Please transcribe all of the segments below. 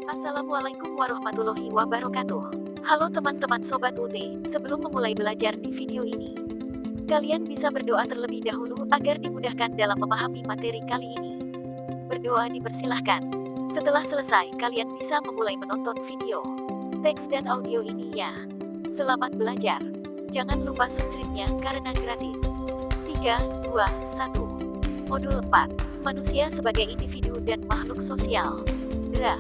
Assalamualaikum warahmatullahi wabarakatuh. Halo teman-teman Sobat UT, sebelum memulai belajar di video ini, kalian bisa berdoa terlebih dahulu agar dimudahkan dalam memahami materi kali ini. Berdoa dipersilahkan. Setelah selesai, kalian bisa memulai menonton video, teks dan audio ini ya. Selamat belajar. Jangan lupa subscribe-nya karena gratis. 3, 2, 1. Modul 4. Manusia sebagai individu dan makhluk sosial. Dra.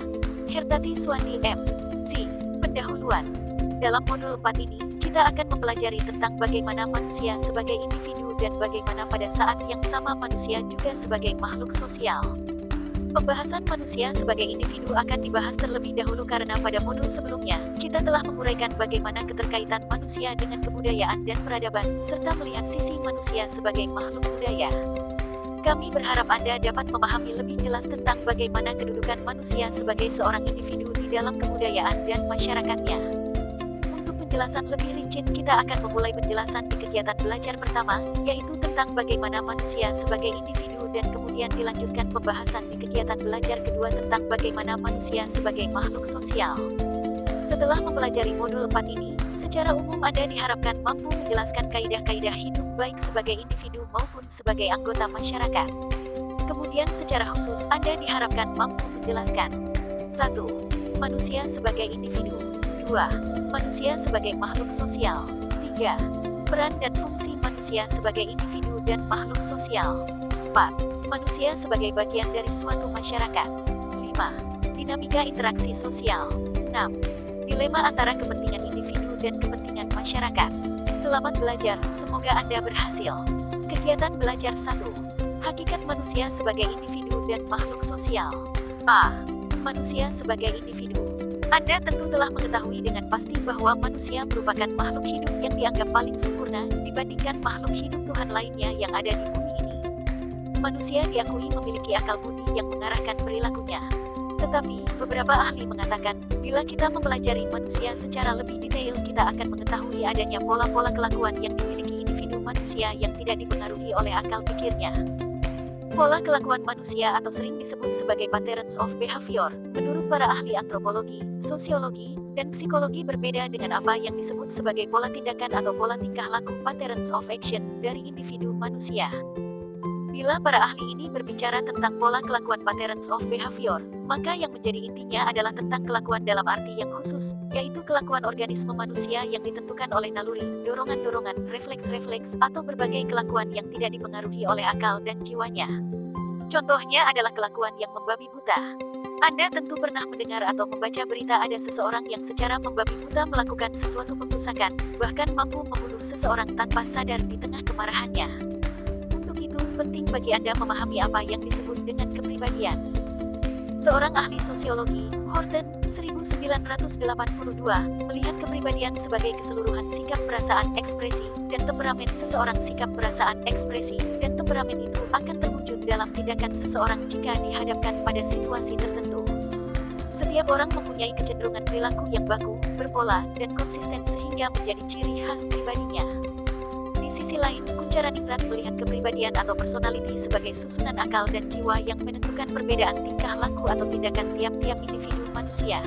Hertati Suwandi M.Si. Pendahuluan. Dalam modul 4 ini, kita akan mempelajari tentang bagaimana manusia sebagai individu dan bagaimana pada saat yang sama manusia juga sebagai makhluk sosial. Pembahasan manusia sebagai individu akan dibahas terlebih dahulu karena pada modul sebelumnya, kita telah menguraikan bagaimana keterkaitan manusia dengan kebudayaan dan peradaban, serta melihat sisi manusia sebagai makhluk budaya. Kami berharap Anda dapat memahami lebih jelas tentang bagaimana kedudukan manusia sebagai seorang individu di dalam kebudayaan dan masyarakatnya. Untuk penjelasan lebih rinci, kita akan memulai penjelasan di kegiatan belajar pertama, yaitu tentang bagaimana manusia sebagai individu dan kemudian dilanjutkan pembahasan di kegiatan belajar kedua tentang bagaimana manusia sebagai makhluk sosial. Setelah mempelajari modul 4 ini, secara umum Anda diharapkan mampu menjelaskan kaidah-kaidah hidup baik sebagai individu maupun sebagai anggota masyarakat. Kemudian secara khusus Anda diharapkan mampu menjelaskan 1. Manusia sebagai individu. 2. Manusia sebagai makhluk sosial. 3. Peran dan fungsi manusia sebagai individu dan makhluk sosial. 4. Manusia sebagai bagian dari suatu masyarakat. 5. Dinamika interaksi sosial. 6. Dilema antara kepentingan individu dan kepentingan masyarakat. Selamat belajar, semoga Anda berhasil. Kegiatan belajar 1. Hakikat manusia sebagai individu dan makhluk sosial. A. Manusia sebagai individu. Anda tentu telah mengetahui dengan pasti bahwa manusia merupakan makhluk hidup yang dianggap paling sempurna dibandingkan makhluk hidup Tuhan lainnya yang ada di bumi ini. Manusia diakui memiliki akal budi yang mengarahkan perilakunya. Tetapi, beberapa ahli mengatakan, bila kita mempelajari manusia secara lebih detail, kita akan mengetahui adanya pola-pola kelakuan yang dimiliki individu manusia yang tidak dipengaruhi oleh akal pikirnya. Pola kelakuan manusia atau sering disebut sebagai patterns of behavior, menurut para ahli antropologi, sosiologi, dan psikologi berbeda dengan apa yang disebut sebagai pola tindakan atau pola tingkah laku patterns of action dari individu manusia. Bila para ahli ini berbicara tentang pola kelakuan patterns of behavior, maka yang menjadi intinya adalah tentang kelakuan dalam arti yang khusus, yaitu kelakuan organisme manusia yang ditentukan oleh naluri, dorongan-dorongan, refleks-refleks, atau berbagai kelakuan yang tidak dipengaruhi oleh akal dan jiwanya. Contohnya adalah kelakuan yang membabi buta. Anda tentu pernah mendengar atau membaca berita ada seseorang yang secara membabi buta melakukan sesuatu pengrusakan, bahkan mampu membunuh seseorang tanpa sadar di tengah kemarahannya. Penting bagi Anda memahami apa yang disebut dengan kepribadian. Seorang ahli sosiologi, Horton, 1982, melihat kepribadian sebagai keseluruhan sikap perasaan ekspresi, dan temperamen seseorang sikap perasaan ekspresi, dan temperamen itu akan terwujud dalam tindakan seseorang jika dihadapkan pada situasi tertentu. Setiap orang mempunyai kecenderungan perilaku yang baku, berpola, dan konsisten sehingga menjadi ciri khas pribadinya. Di sisi lain, Kuncharaningrat melihat kepribadian atau personality sebagai susunan akal dan jiwa yang menentukan perbedaan tingkah laku atau tindakan tiap-tiap individu manusia.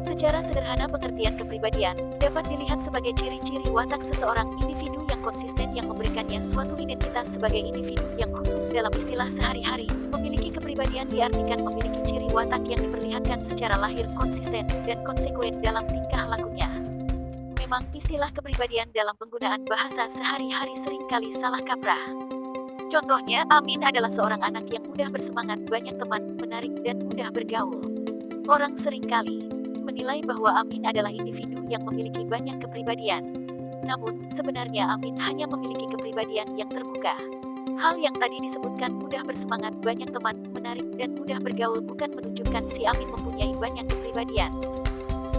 Secara sederhana pengertian kepribadian dapat dilihat sebagai ciri-ciri watak seseorang individu yang konsisten yang memberikannya suatu identitas sebagai individu yang khusus dalam istilah sehari-hari. Memiliki kepribadian diartikan memiliki ciri watak yang diperlihatkan secara lahir konsisten dan konsekuen dalam tingkah lakunya. Memang istilah kepribadian dalam penggunaan bahasa sehari-hari seringkali salah kaprah. Contohnya, Amin adalah seorang anak yang mudah bersemangat, banyak teman, menarik, dan mudah bergaul. Orang seringkali menilai bahwa Amin adalah individu yang memiliki banyak kepribadian. Namun, sebenarnya Amin hanya memiliki kepribadian yang terbuka. Hal yang tadi disebutkan mudah bersemangat, banyak teman, menarik, dan mudah bergaul bukan menunjukkan si Amin mempunyai banyak kepribadian.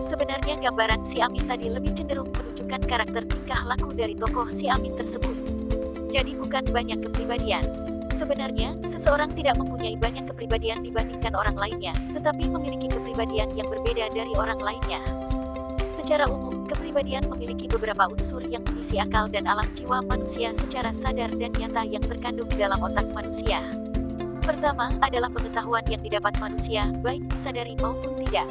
Sebenarnya gambaran si Amin tadi lebih cenderung menunjukkan karakter tingkah laku dari tokoh si Amin tersebut. Jadi bukan banyak kepribadian. Sebenarnya, seseorang tidak mempunyai banyak kepribadian dibandingkan orang lainnya, tetapi memiliki kepribadian yang berbeda dari orang lainnya. Secara umum, kepribadian memiliki beberapa unsur yang mengisi akal dan alam jiwa manusia secara sadar dan nyata yang terkandung dalam otak manusia. Pertama, adalah pengetahuan yang didapat manusia, baik disadari maupun tidak. tidak.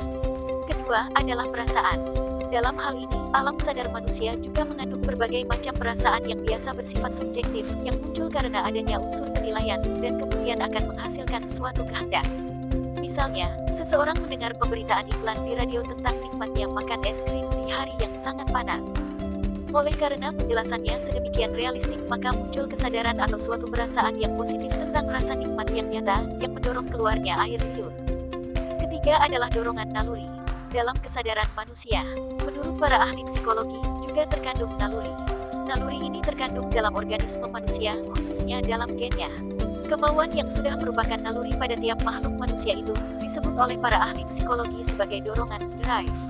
Kedua adalah perasaan. Dalam hal ini, alam sadar manusia juga mengandung berbagai macam perasaan yang biasa bersifat subjektif, yang muncul karena adanya unsur penilaian, dan kemudian akan menghasilkan suatu kehendak. Misalnya, seseorang mendengar pemberitaan iklan di radio tentang nikmatnya makan es krim di hari yang sangat panas. Oleh karena penjelasannya sedemikian realistik, maka muncul kesadaran atau suatu perasaan yang positif tentang rasa nikmat yang nyata, yang mendorong keluarnya air liur. Ketiga adalah dorongan naluri. Dalam kesadaran manusia, menurut para ahli psikologi, juga terkandung naluri. Naluri ini terkandung dalam organisme manusia, khususnya dalam gennya. Kemauan yang sudah merupakan naluri pada tiap makhluk manusia itu, disebut oleh para ahli psikologi sebagai dorongan, drive.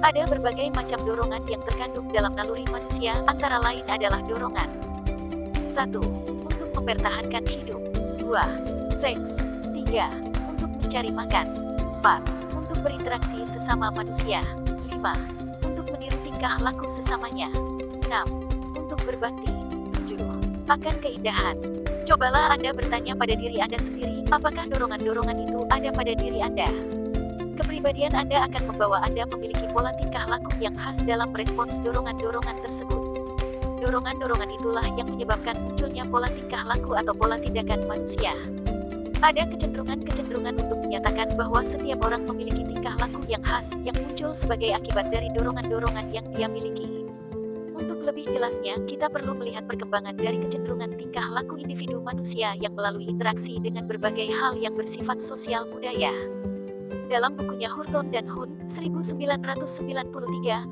Ada berbagai macam dorongan yang terkandung dalam naluri manusia, antara lain adalah dorongan 1. Untuk mempertahankan hidup. 2. Seks. 3. Untuk mencari makan. 4. Untuk berinteraksi sesama manusia. 5. Untuk meniru tingkah laku sesamanya. 6. Untuk berbakti. 7. Akan keindahan. Cobalah Anda bertanya pada diri Anda sendiri, apakah dorongan-dorongan itu ada pada diri Anda? Kepribadian Anda akan membawa Anda memiliki pola tingkah laku yang khas dalam merespons dorongan-dorongan tersebut. Dorongan-dorongan itulah yang menyebabkan munculnya pola tingkah laku atau pola tindakan manusia. Ada kecenderungan-kecenderungan untuk menyatakan bahwa setiap orang memiliki tingkah laku yang khas, yang muncul sebagai akibat dari dorongan-dorongan yang dia miliki. Untuk lebih jelasnya, kita perlu melihat perkembangan dari kecenderungan tingkah laku individu manusia yang melalui interaksi dengan berbagai hal yang bersifat sosial budaya. Dalam bukunya Hurton dan Hun, 1993,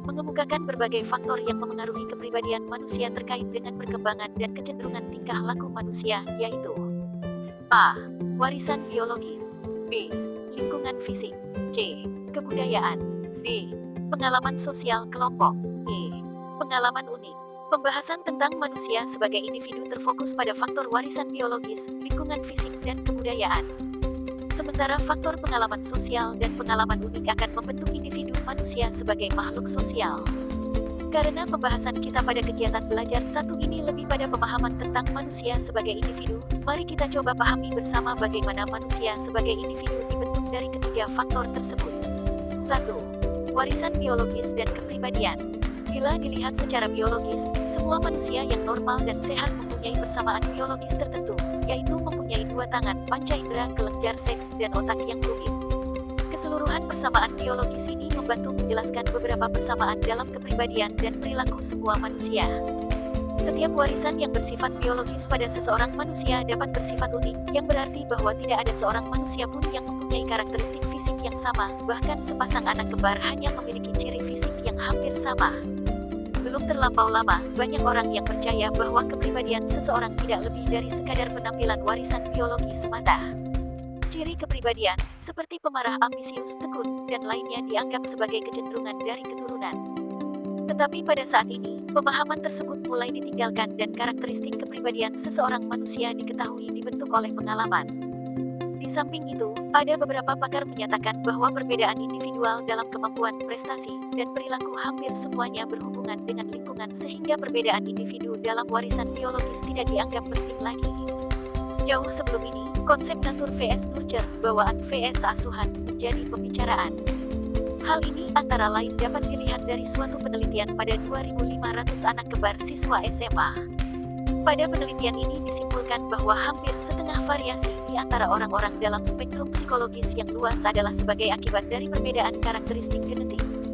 mengemukakan berbagai faktor yang memengaruhi kepribadian manusia terkait dengan perkembangan dan kecenderungan tingkah laku manusia, yaitu A. Warisan biologis. B. Lingkungan fisik. C. Kebudayaan. D. Pengalaman sosial kelompok. E. Pengalaman unik. Pembahasan tentang manusia sebagai individu terfokus pada faktor warisan biologis, lingkungan fisik, dan kebudayaan. Sementara faktor pengalaman sosial dan pengalaman unik akan membentuk individu manusia sebagai makhluk sosial. Karena pembahasan kita pada kegiatan belajar satu ini lebih pada pemahaman tentang manusia sebagai individu, mari kita coba pahami bersama bagaimana manusia sebagai individu dibentuk dari ketiga faktor tersebut. 1. Warisan biologis dan kepribadian. Bila dilihat secara biologis, semua manusia yang normal dan sehat mempunyai persamaan biologis tertentu, yaitu mempunyai dua tangan, panca indera, kelenjar seks, dan otak yang rumit. Keseluruhan persamaan biologis ini membantu menjelaskan beberapa persamaan dalam kepribadian dan perilaku semua manusia. Setiap warisan yang bersifat biologis pada seseorang manusia dapat bersifat unik, yang berarti bahwa tidak ada seorang manusia pun yang mempunyai karakteristik fisik yang sama, bahkan sepasang anak kembar hanya memiliki ciri fisik yang hampir sama. Belum terlampau lama, banyak orang yang percaya bahwa kepribadian seseorang tidak lebih dari sekadar penampilan warisan biologi semata. Ciri kepribadian, seperti pemarah, ambisius, tekun, dan lainnya dianggap sebagai kecenderungan dari keturunan. Tetapi pada saat ini, pemahaman tersebut mulai ditinggalkan dan karakteristik kepribadian seseorang manusia diketahui dibentuk oleh pengalaman. Di samping itu, ada beberapa pakar menyatakan bahwa perbedaan individual dalam kemampuan, prestasi, dan perilaku hampir semuanya berhubungan dengan lingkungan sehingga perbedaan individu dalam warisan biologis tidak dianggap penting lagi. Jauh sebelum ini, konsep natur vs nurture, bawaan vs asuhan, menjadi pembicaraan. Hal ini antara lain dapat dilihat dari suatu penelitian pada 2.500 anak kembar siswa SMA. Pada penelitian ini disimpulkan bahwa hampir setengah variasi di antara orang-orang dalam spektrum psikologis yang luas adalah sebagai akibat dari perbedaan karakteristik genetis.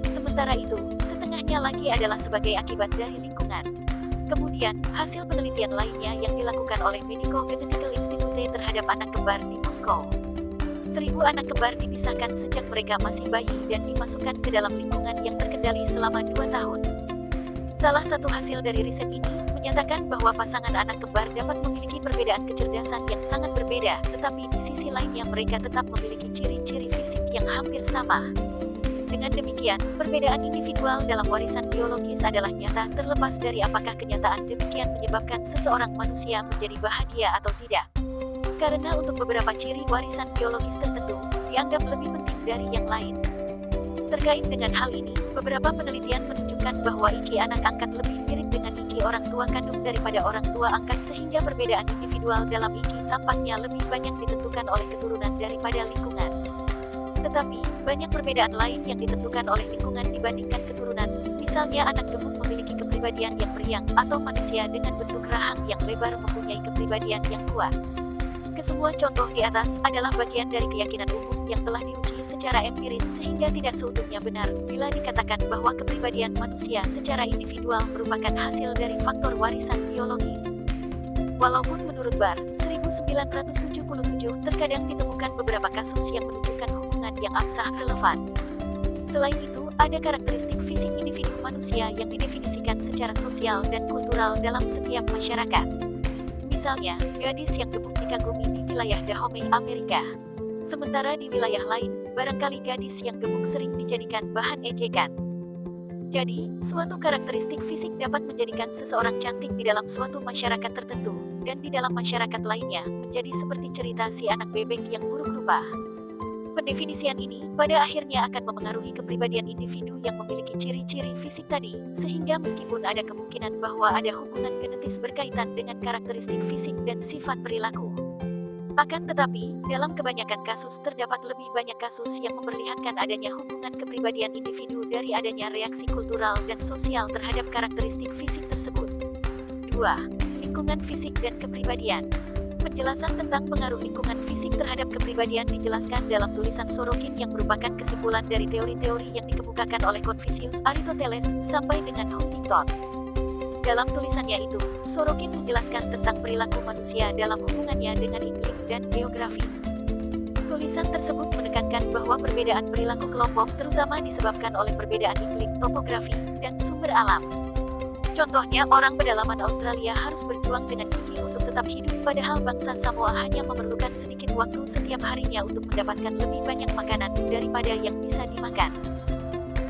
Sementara itu, setengahnya lagi adalah sebagai akibat dari lingkungan. Kemudian, hasil penelitian lainnya yang dilakukan oleh Medico Genetical Institute terhadap anak kembar di Moskow. 1.000 anak kembar dipisahkan sejak mereka masih bayi dan dimasukkan ke dalam lingkungan yang terkendali selama 2 tahun. Salah satu hasil dari riset ini menyatakan bahwa pasangan anak kembar dapat memiliki perbedaan kecerdasan yang sangat berbeda, tetapi di sisi lainnya mereka tetap memiliki ciri-ciri fisik yang hampir sama. Dengan demikian, perbedaan individual dalam warisan biologis adalah nyata terlepas dari apakah kenyataan demikian menyebabkan seseorang manusia menjadi bahagia atau tidak. Karena untuk beberapa ciri warisan biologis tertentu, dianggap lebih penting dari yang lain. Terkait dengan hal ini, beberapa penelitian menunjukkan bahwa IQ anak angkat lebih mirip dengan IQ orang tua kandung daripada orang tua angkat sehingga perbedaan individual dalam IQ tampaknya lebih banyak ditentukan oleh keturunan daripada lingkungan. Tetapi, banyak perbedaan lain yang ditentukan oleh lingkungan dibandingkan keturunan. Misalnya anak gemuk memiliki kepribadian yang periang, atau manusia dengan bentuk rahang yang lebar mempunyai kepribadian yang kuat. Kesemua contoh di atas adalah bagian dari keyakinan umum yang telah diuji secara empiris sehingga tidak seutuhnya benar bila dikatakan bahwa kepribadian manusia secara individual merupakan hasil dari faktor warisan biologis. Walaupun menurut Barr, 1977 terkadang ditemukan beberapa kasus yang menunjukkan hubungan yang absah relevan. Selain itu, ada karakteristik fisik individu manusia yang didefinisikan secara sosial dan kultural dalam setiap masyarakat. Misalnya, gadis yang gemuk dikagumi di wilayah Dahomey, Amerika. Sementara di wilayah lain, barangkali gadis yang gemuk sering dijadikan bahan ejekan. Jadi, suatu karakteristik fisik dapat menjadikan seseorang cantik di dalam suatu masyarakat tertentu, dan di dalam masyarakat lainnya, menjadi seperti cerita si anak bebek yang buruk rupa. Pendefinisian ini, pada akhirnya akan memengaruhi kepribadian individu yang memiliki ciri-ciri fisik tadi, sehingga meskipun ada kemungkinan bahwa ada hubungan genetis berkaitan dengan karakteristik fisik dan sifat perilaku. Akan tetapi, dalam kebanyakan kasus terdapat lebih banyak kasus yang memperlihatkan adanya hubungan kepribadian individu dari adanya reaksi kultural dan sosial terhadap karakteristik fisik tersebut. 2. Lingkungan fisik dan kepribadian. Penjelasan tentang pengaruh lingkungan fisik terhadap kepribadian dijelaskan dalam tulisan Sorokin yang merupakan kesimpulan dari teori-teori yang dikemukakan oleh Confucius, Aristoteles, sampai dengan Huntington. Dalam tulisannya itu, Sorokin menjelaskan tentang perilaku manusia dalam hubungannya dengan iklim dan geografis. Tulisan tersebut menekankan bahwa perbedaan perilaku kelompok terutama disebabkan oleh perbedaan iklim, topografi, dan sumber alam. Contohnya, orang pedalaman Australia harus berjuang dengan gigih untuk tetap hidup, padahal bangsa Samoa hanya memerlukan sedikit waktu setiap harinya untuk mendapatkan lebih banyak makanan daripada yang bisa dimakan.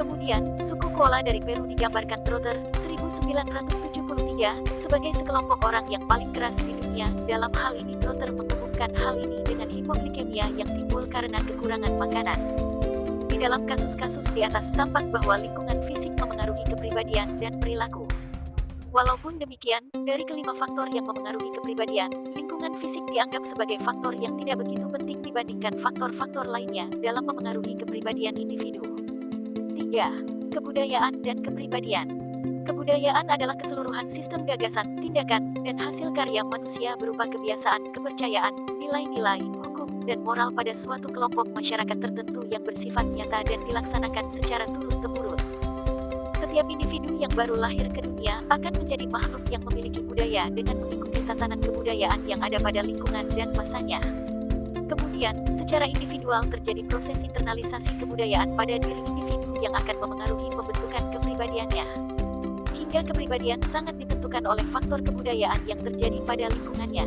Kemudian, suku koala dari Peru digambarkan Trotter, 1973, sebagai sekelompok orang yang paling keras di dunia. Dalam hal ini Trotter menghubungkan hal ini dengan hipoglikemia yang timbul karena kekurangan makanan. Di dalam kasus-kasus di atas tampak bahwa lingkungan fisik memengaruhi kepribadian dan perilaku. Walaupun demikian, dari kelima faktor yang memengaruhi kepribadian, lingkungan fisik dianggap sebagai faktor yang tidak begitu penting dibandingkan faktor-faktor lainnya dalam memengaruhi kepribadian individu. 3. Kebudayaan dan kepribadian. Kebudayaan adalah keseluruhan sistem gagasan, tindakan, dan hasil karya manusia berupa kebiasaan, kepercayaan, nilai-nilai, hukum, dan moral pada suatu kelompok masyarakat tertentu yang bersifat nyata dan dilaksanakan secara turun-temurun. Setiap individu yang baru lahir ke dunia akan menjadi makhluk yang memiliki budaya dengan mengikuti tatanan kebudayaan yang ada pada lingkungan dan masanya. Kemudian, secara individual terjadi proses internalisasi kebudayaan pada diri individu yang akan memengaruhi pembentukan kepribadiannya. Hingga kepribadian sangat ditentukan oleh faktor kebudayaan yang terjadi pada lingkungannya.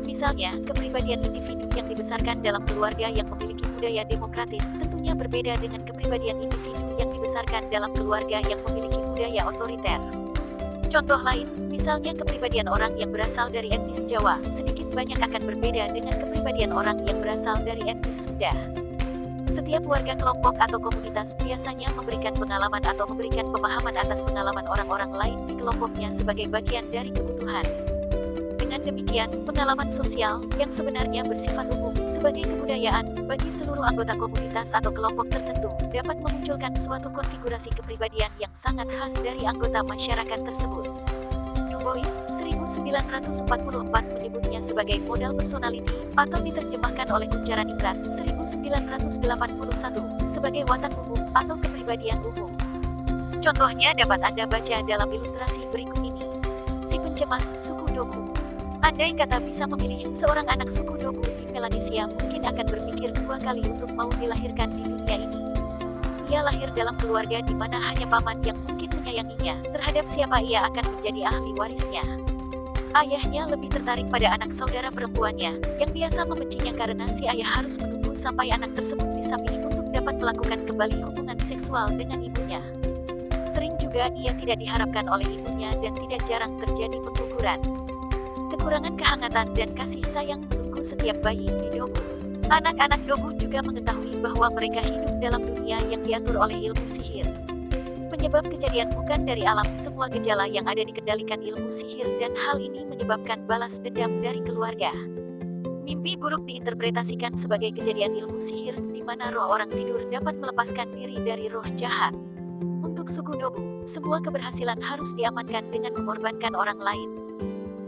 Misalnya, kepribadian individu yang dibesarkan dalam keluarga yang memiliki budaya demokratis tentunya berbeda dengan kepribadian individu yang dibesarkan dalam keluarga yang memiliki budaya otoriter. Contoh lain, misalnya kepribadian orang yang berasal dari etnis Jawa, sedikit banyak akan berbeda dengan kepribadian orang yang berasal dari etnis Sunda. Setiap warga kelompok atau komunitas biasanya memberikan pengalaman atau memberikan pemahaman atas pengalaman orang-orang lain di kelompoknya sebagai bagian dari kebutuhan. Dengan demikian, pengalaman sosial, yang sebenarnya bersifat umum, sebagai kebudayaan, bagi seluruh anggota komunitas atau kelompok tertentu, dapat memunculkan suatu konfigurasi kepribadian yang sangat khas dari anggota masyarakat tersebut. Du Bois, 1944 menyebutnya sebagai modal personality, atau diterjemahkan oleh Kuncaran Ingrat, 1981, sebagai watak umum, atau kepribadian umum. Contohnya dapat Anda baca dalam ilustrasi berikut ini. Si pencemas, suku Dogu. Andai kata bisa memilih, seorang anak suku Dogu di Melanesia mungkin akan berpikir dua kali untuk mau dilahirkan di dunia ini. Ia lahir dalam keluarga di mana hanya paman yang mungkin menyayanginya, terhadap siapa ia akan menjadi ahli warisnya. Ayahnya lebih tertarik pada anak saudara perempuannya, yang biasa membencinya karena si ayah harus menunggu sampai anak tersebut disapih untuk dapat melakukan kembali hubungan seksual dengan ibunya. Sering juga ia tidak diharapkan oleh ibunya dan tidak jarang terjadi pengguguran. Kekurangan kehangatan dan kasih sayang menunggu setiap bayi di Dogu. Anak-anak Dogu juga mengetahui bahwa mereka hidup dalam dunia yang diatur oleh ilmu sihir. Penyebab kejadian bukan dari alam, semua gejala yang ada dikendalikan ilmu sihir dan hal ini menyebabkan balas dendam dari keluarga. Mimpi buruk diinterpretasikan sebagai kejadian ilmu sihir, di di mana roh orang tidur dapat melepaskan diri dari roh jahat. Untuk suku Dobu, semua keberhasilan harus diamankan dengan mengorbankan orang lain.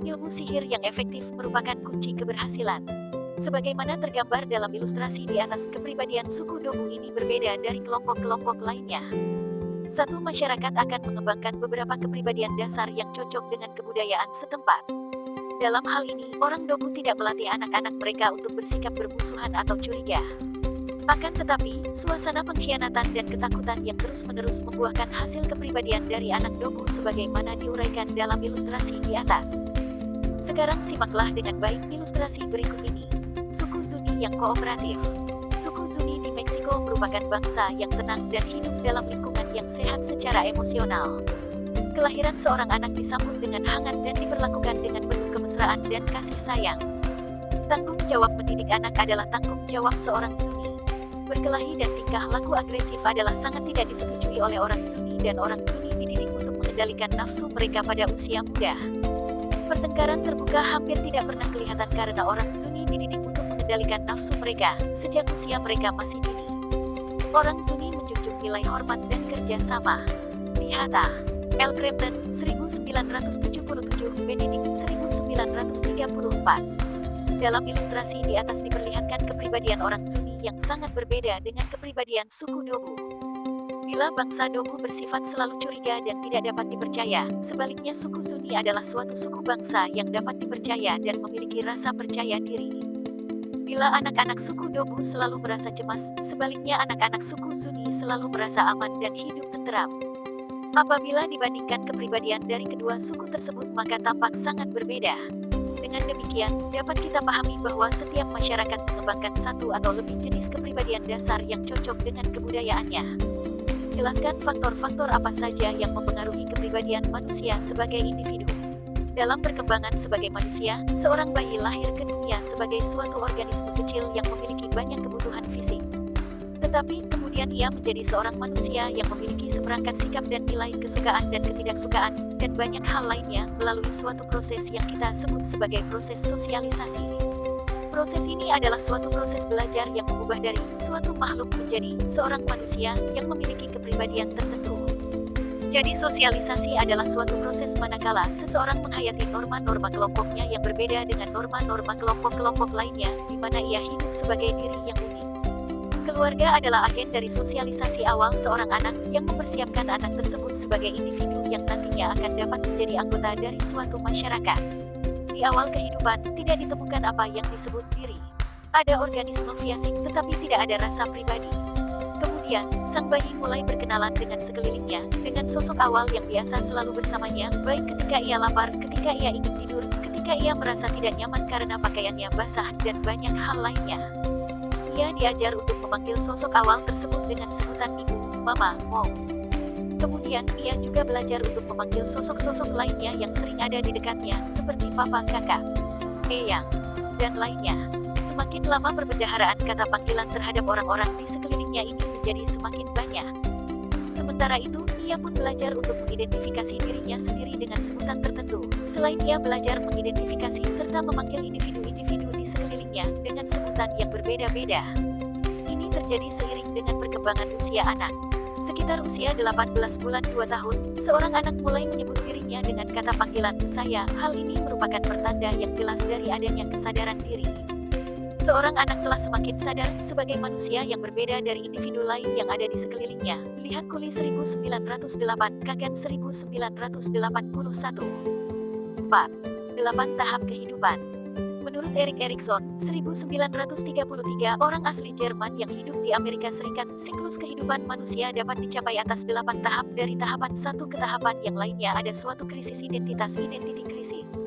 Ilmu sihir yang efektif merupakan kunci keberhasilan. Sebagaimana tergambar dalam ilustrasi di atas, kepribadian suku Dobu ini berbeda dari kelompok-kelompok lainnya. Satu masyarakat akan mengembangkan beberapa kepribadian dasar yang cocok dengan kebudayaan setempat. Dalam hal ini, orang Dobu tidak melatih anak-anak mereka untuk bersikap bermusuhan atau curiga. Akan tetapi, suasana pengkhianatan dan ketakutan yang terus-menerus membuahkan hasil kepribadian dari anak Dobu sebagaimana diuraikan dalam ilustrasi di atas. Sekarang simaklah dengan baik ilustrasi berikut ini. Suku Zuni yang kooperatif. Suku Zuni di Meksiko merupakan bangsa yang tenang dan hidup dalam lingkungan yang sehat secara emosional. Kelahiran seorang anak disambut dengan hangat dan diperlakukan dengan penuh kemesraan dan kasih sayang. Tanggung jawab mendidik anak adalah tanggung jawab seorang Zuni. Berkelahi dan tingkah laku agresif adalah sangat tidak disetujui oleh orang Zuni, dan orang Zuni dididik untuk mengendalikan nafsu mereka pada usia muda. Pertengkaran terbuka hampir tidak pernah kelihatan karena orang Zuni dididik untuk mengendalikan nafsu mereka sejak usia mereka masih dini. Orang Zuni menjunjung nilai hormat dan kerjasama. Lihat A. L. Crampton, 1977, Benedict, 1934. Dalam ilustrasi di atas diperlihatkan kepribadian orang Zuni yang sangat berbeda dengan kepribadian suku Dobu. Bila bangsa Dobu bersifat selalu curiga dan tidak dapat dipercaya, sebaliknya suku Zuni adalah suatu suku bangsa yang dapat dipercaya dan memiliki rasa percaya diri. Bila anak-anak suku Dobu selalu merasa cemas, sebaliknya anak-anak suku Zuni selalu merasa aman dan hidup tenteram. Apabila dibandingkan kepribadian dari kedua suku tersebut, maka tampak sangat berbeda. Dengan demikian, dapat kita pahami bahwa setiap masyarakat mengembangkan satu atau lebih jenis kepribadian dasar yang cocok dengan kebudayaannya. Jelaskan faktor-faktor apa saja yang mempengaruhi kepribadian manusia sebagai individu. Dalam perkembangan sebagai manusia, seorang bayi lahir ke dunia sebagai suatu organisme kecil yang memiliki banyak kebutuhan fisik. Tetapi, kemudian ia menjadi seorang manusia yang memiliki seperangkat sikap dan nilai kesukaan dan ketidaksukaan, dan banyak hal lainnya melalui suatu proses yang kita sebut sebagai proses sosialisasi. Proses ini adalah suatu proses belajar yang mengubah dari suatu makhluk menjadi seorang manusia yang memiliki kepribadian tertentu. Jadi sosialisasi adalah suatu proses manakala seseorang menghayati norma-norma kelompoknya yang berbeda dengan norma-norma kelompok-kelompok lainnya, di mana ia hidup sebagai diri yang unik. Keluarga adalah agen dari sosialisasi awal seorang anak yang mempersiapkan anak tersebut sebagai individu yang nantinya akan dapat menjadi anggota dari suatu masyarakat. Di awal kehidupan, tidak ditemukan apa yang disebut diri. Ada organisme fisik, tetapi tidak ada rasa pribadi. Kemudian, sang bayi mulai berkenalan dengan sekelilingnya, dengan sosok awal yang biasa selalu bersamanya, baik ketika ia lapar, ketika ia ingin tidur, ketika ia merasa tidak nyaman karena pakaiannya basah, dan banyak hal lainnya. Ia diajar untuk memanggil sosok awal tersebut dengan sebutan ibu, mama, mom. Kemudian, ia juga belajar untuk memanggil sosok-sosok lainnya yang sering ada di dekatnya, seperti papa, kakak, eyang, dan lainnya. Semakin lama perbendaharaan kata panggilan terhadap orang-orang di sekelilingnya ini menjadi semakin banyak. Sementara itu, ia pun belajar untuk mengidentifikasi dirinya sendiri dengan sebutan tertentu. Selain ia belajar mengidentifikasi serta memanggil individu-individu di sekelilingnya dengan sebutan yang berbeda-beda. Ini terjadi seiring dengan perkembangan usia anak. Sekitar usia 18 bulan 2 tahun, seorang anak mulai menyebut dirinya dengan kata panggilan saya. Hal ini merupakan pertanda yang jelas dari adanya kesadaran diri. Seorang anak telah semakin sadar sebagai manusia yang berbeda dari individu lain yang ada di sekelilingnya. Lihat Kuli 1908, Kagan 1981. 4. 8 tahap kehidupan. Menurut Erik Erikson, 1933, orang asli Jerman yang hidup di Amerika Serikat, siklus kehidupan manusia dapat dicapai atas 8 tahap. Dari tahapan satu ke tahapan yang lainnya ada suatu krisis identitas, identity crisis.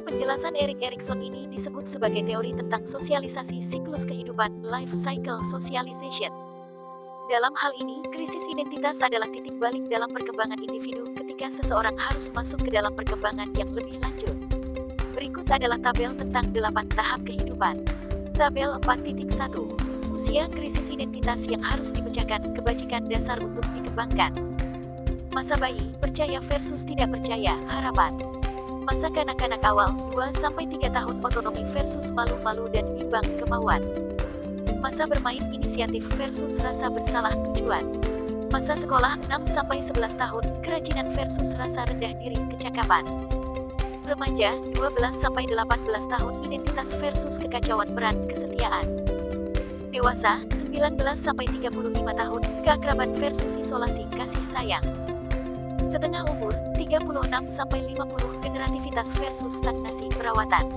Penjelasan Erik Erikson ini disebut sebagai teori tentang sosialisasi siklus kehidupan, life cycle socialization. Dalam hal ini, krisis identitas adalah titik balik dalam perkembangan individu ketika seseorang harus masuk ke dalam perkembangan yang lebih lanjut. Berikut adalah tabel tentang 8 tahap kehidupan. Tabel 4.1. Usia krisis identitas yang harus dipecahkan, kebajikan dasar untuk dikembangkan. Masa bayi, percaya versus tidak percaya, harapan. Masa kanak-kanak awal, 2-3 tahun, otonomi versus malu-malu dan bimbang, kemauan. Masa bermain inisiatif versus rasa bersalah tujuan. Masa sekolah 6-11 tahun, kerajinan versus rasa rendah diri kecakapan. Remaja 12-18 tahun, identitas versus kekacauan peran kesetiaan. Dewasa 19-35 tahun, keakraban versus isolasi kasih sayang. Setengah umur 36-50, generativitas versus stagnasi perawatan.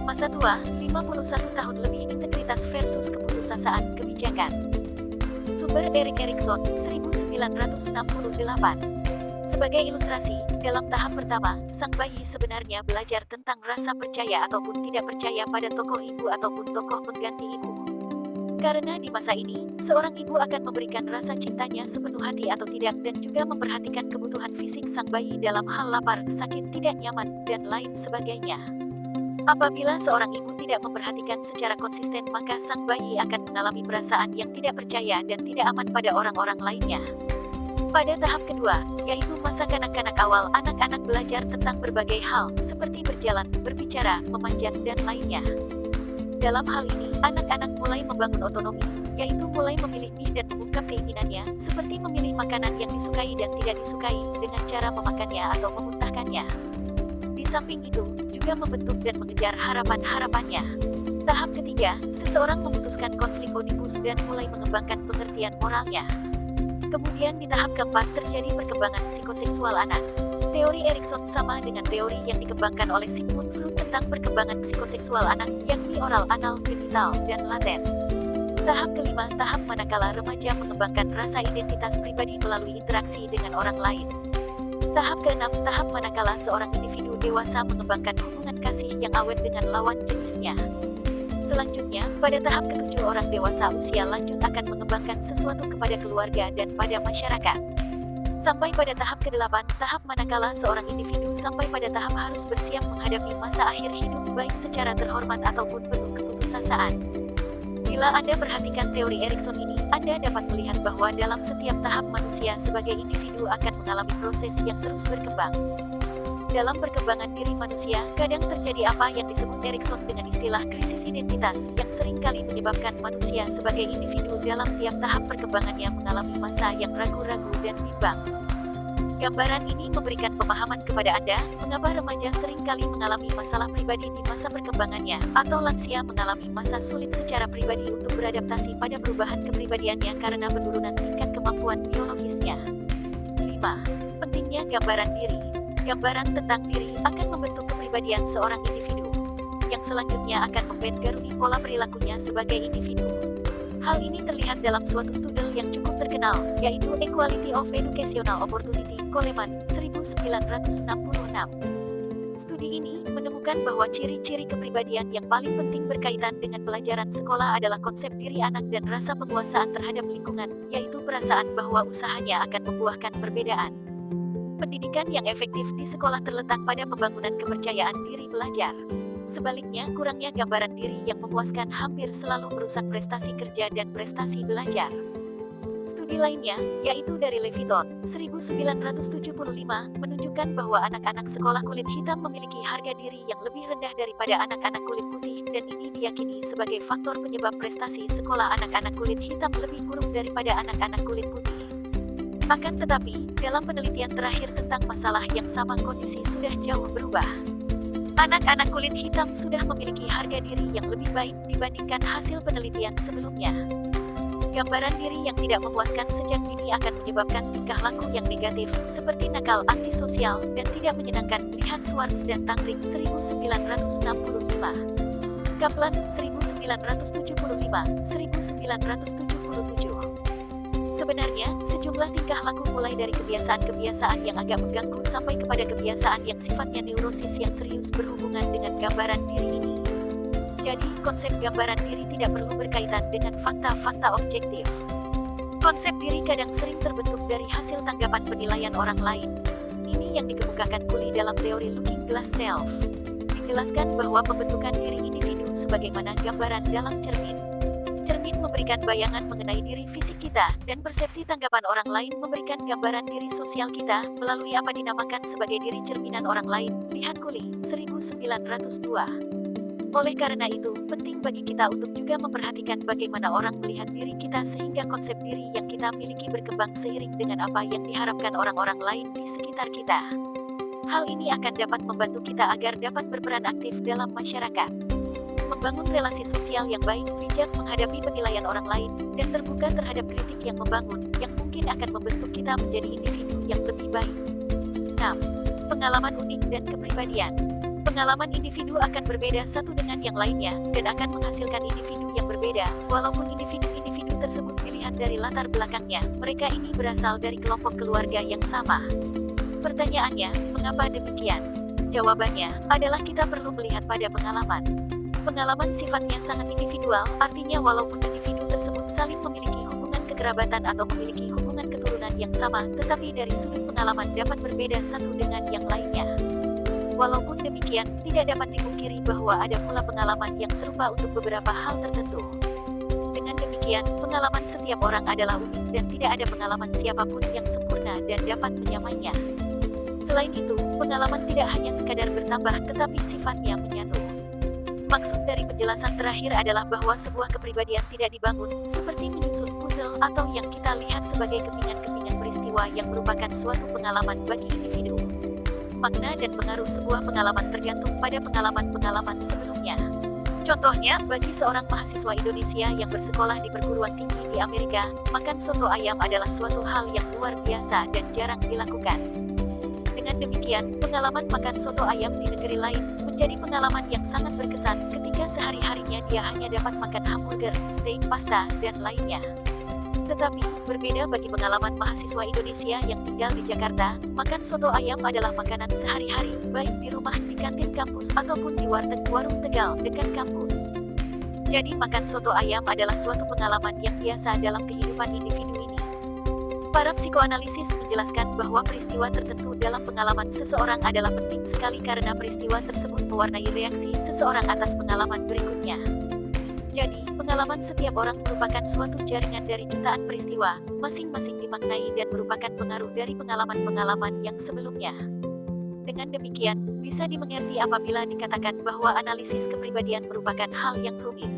Masa tua 51 tahun lebih, integritas versus keputusasaan kebijakan. Sumber Erik Erikson 1968. Sebagai ilustrasi, dalam tahap pertama, sang bayi sebenarnya belajar tentang rasa percaya ataupun tidak percaya pada tokoh ibu ataupun tokoh pengganti ibu. Karena di masa ini, seorang ibu akan memberikan rasa cintanya sepenuh hati atau tidak dan juga memperhatikan kebutuhan fisik sang bayi dalam hal lapar, sakit, tidak nyaman, dan lain sebagainya. Apabila seorang ibu tidak memperhatikan secara konsisten, maka sang bayi akan mengalami perasaan yang tidak percaya dan tidak aman pada orang-orang lainnya. Pada tahap kedua, yaitu masa kanak-kanak awal, anak-anak belajar tentang berbagai hal, seperti berjalan, berbicara, memanjat, dan lainnya. Dalam hal ini, anak-anak mulai membangun otonomi, yaitu mulai memilih dan mengungkap keinginannya, seperti memilih makanan yang disukai dan tidak disukai, dengan cara memakannya atau memuntahkannya. Di samping itu, juga membentuk dan mengejar harapan-harapannya. Tahap ketiga, seseorang memutuskan konflik Oedipus dan mulai mengembangkan pengertian moralnya. Kemudian di tahap keempat terjadi perkembangan psikoseksual anak. Teori Erikson sama dengan teori yang dikembangkan oleh Sigmund Freud tentang perkembangan psikoseksual anak, yakni oral, anal, genital, dan laten. Tahap kelima, tahap manakala remaja mengembangkan rasa identitas pribadi melalui interaksi dengan orang lain. Tahap keenam, tahap manakala seorang individu dewasa mengembangkan hubungan kasih yang awet dengan lawan jenisnya. Selanjutnya, pada tahap ketujuh, orang dewasa usia lanjut akan mengembangkan sesuatu kepada keluarga dan pada masyarakat. Sampai pada tahap ke-8, tahap manakala seorang individu sampai pada tahap harus bersiap menghadapi masa akhir hidup baik secara terhormat ataupun penuh keputusasaan. Bila Anda perhatikan teori Erikson ini, Anda dapat melihat bahwa dalam setiap tahap manusia sebagai individu akan mengalami proses yang terus berkembang. Dalam perkembangan diri manusia, kadang terjadi apa yang disebut Erikson dengan istilah krisis identitas, yang seringkali menyebabkan manusia sebagai individu dalam tiap tahap perkembangannya mengalami masa yang ragu-ragu dan bimbang. Gambaran ini memberikan pemahaman kepada Anda, mengapa remaja seringkali mengalami masalah pribadi di masa perkembangannya, atau lansia mengalami masa sulit secara pribadi untuk beradaptasi pada perubahan kepribadiannya karena penurunan tingkat kemampuan biologisnya. 5. Pentingnya gambaran diri. Gambaran tentang diri akan membentuk kepribadian seorang individu, yang selanjutnya akan membackground pola perilakunya sebagai individu. Hal ini terlihat dalam suatu studi yang cukup terkenal, yaitu Equality of Educational Opportunity, Coleman, 1966. Studi ini menemukan bahwa ciri-ciri kepribadian yang paling penting berkaitan dengan pelajaran sekolah adalah konsep diri anak dan rasa penguasaan terhadap lingkungan, yaitu perasaan bahwa usahanya akan membuahkan perbedaan. Pendidikan yang efektif di sekolah terletak pada pembangunan kepercayaan diri pelajar. Sebaliknya, kurangnya gambaran diri yang memuaskan hampir selalu merusak prestasi kerja dan prestasi belajar. Studi lainnya, yaitu dari Leviton, 1975, menunjukkan bahwa anak-anak sekolah kulit hitam memiliki harga diri yang lebih rendah daripada anak-anak kulit putih, dan ini diyakini sebagai faktor penyebab prestasi sekolah anak-anak kulit hitam lebih buruk daripada anak-anak kulit putih. Akan tetapi, dalam penelitian terakhir tentang masalah yang sama, kondisi sudah jauh berubah. Anak-anak kulit hitam sudah memiliki harga diri yang lebih baik dibandingkan hasil penelitian sebelumnya. Gambaran diri yang tidak memuaskan sejak dini akan menyebabkan tingkah laku yang negatif, seperti nakal, antisosial, dan tidak menyenangkan. Lihat Swartz dan Tangrig, 1965. Kaplan, 1975, 1977. Sebenarnya, sejumlah tingkah laku mulai dari kebiasaan-kebiasaan yang agak mengganggu sampai kepada kebiasaan yang sifatnya neurosis yang serius berhubungan dengan gambaran diri ini. Jadi, konsep gambaran diri tidak perlu berkaitan dengan fakta-fakta objektif. Konsep diri kadang sering terbentuk dari hasil tanggapan penilaian orang lain. Ini yang dikemukakan Cooley dalam teori Looking Glass Self. Dijelaskan bahwa pembentukan diri individu sebagaimana gambaran dalam cermin. Cermin memberikan bayangan mengenai diri fisik kita, dan persepsi tanggapan orang lain memberikan gambaran diri sosial kita, melalui apa dinamakan sebagai diri cerminan orang lain. Lihat Cooley, 1902. Oleh karena itu, penting bagi kita untuk juga memperhatikan bagaimana orang melihat diri kita sehingga konsep diri yang kita miliki berkembang seiring dengan apa yang diharapkan orang-orang lain di sekitar kita. Hal ini akan dapat membantu kita agar dapat berperan aktif dalam masyarakat. Membangun relasi sosial yang baik, bijak menghadapi penilaian orang lain, dan terbuka terhadap kritik yang membangun, yang mungkin akan membentuk kita menjadi individu yang lebih baik. 6. Pengalaman unik dan kepribadian. Pengalaman individu akan berbeda satu dengan yang lainnya, dan akan menghasilkan individu yang berbeda, walaupun individu-individu tersebut dilihat dari latar belakangnya, mereka ini berasal dari kelompok keluarga yang sama. Pertanyaannya, mengapa demikian? Jawabannya adalah kita perlu melihat pada pengalaman. Pengalaman sifatnya sangat individual, artinya walaupun individu tersebut saling memiliki hubungan kekerabatan atau memiliki hubungan keturunan yang sama, tetapi dari sudut pengalaman dapat berbeda satu dengan yang lainnya. Walaupun demikian, tidak dapat dipungkiri bahwa ada pula pengalaman yang serupa untuk beberapa hal tertentu. Dengan demikian, pengalaman setiap orang adalah unik dan tidak ada pengalaman siapapun yang sempurna dan dapat menyamainya. Selain itu, pengalaman tidak hanya sekadar bertambah tetapi sifatnya menyatu. Maksud dari penjelasan terakhir adalah bahwa sebuah kepribadian tidak dibangun seperti menyusun puzzle atau yang kita lihat sebagai kepingan-kepingan peristiwa yang merupakan suatu pengalaman bagi individu. Makna dan pengaruh sebuah pengalaman tergantung pada pengalaman-pengalaman sebelumnya. Contohnya, bagi seorang mahasiswa Indonesia yang bersekolah di perguruan tinggi di Amerika, makan soto ayam adalah suatu hal yang luar biasa dan jarang dilakukan. Dengan demikian, pengalaman makan soto ayam di negeri lain menjadi pengalaman yang sangat berkesan ketika sehari-harinya dia hanya dapat makan hamburger, steak, pasta, dan lainnya. Tetapi, berbeda bagi pengalaman mahasiswa Indonesia yang tinggal di Jakarta, makan soto ayam adalah makanan sehari-hari, baik di rumah, di kantin kampus, ataupun di warung Tegal dekat kampus. Jadi makan soto ayam adalah suatu pengalaman yang biasa dalam kehidupan individu ini. Para psikoanalisis menjelaskan bahwa peristiwa tertentu dalam pengalaman seseorang adalah penting sekali karena peristiwa tersebut mewarnai reaksi seseorang atas pengalaman berikutnya. Jadi, pengalaman setiap orang merupakan suatu jaringan dari jutaan peristiwa, masing-masing dimaknai dan merupakan pengaruh dari pengalaman-pengalaman yang sebelumnya. Dengan demikian, bisa dimengerti apabila dikatakan bahwa analisis kepribadian merupakan hal yang rumit.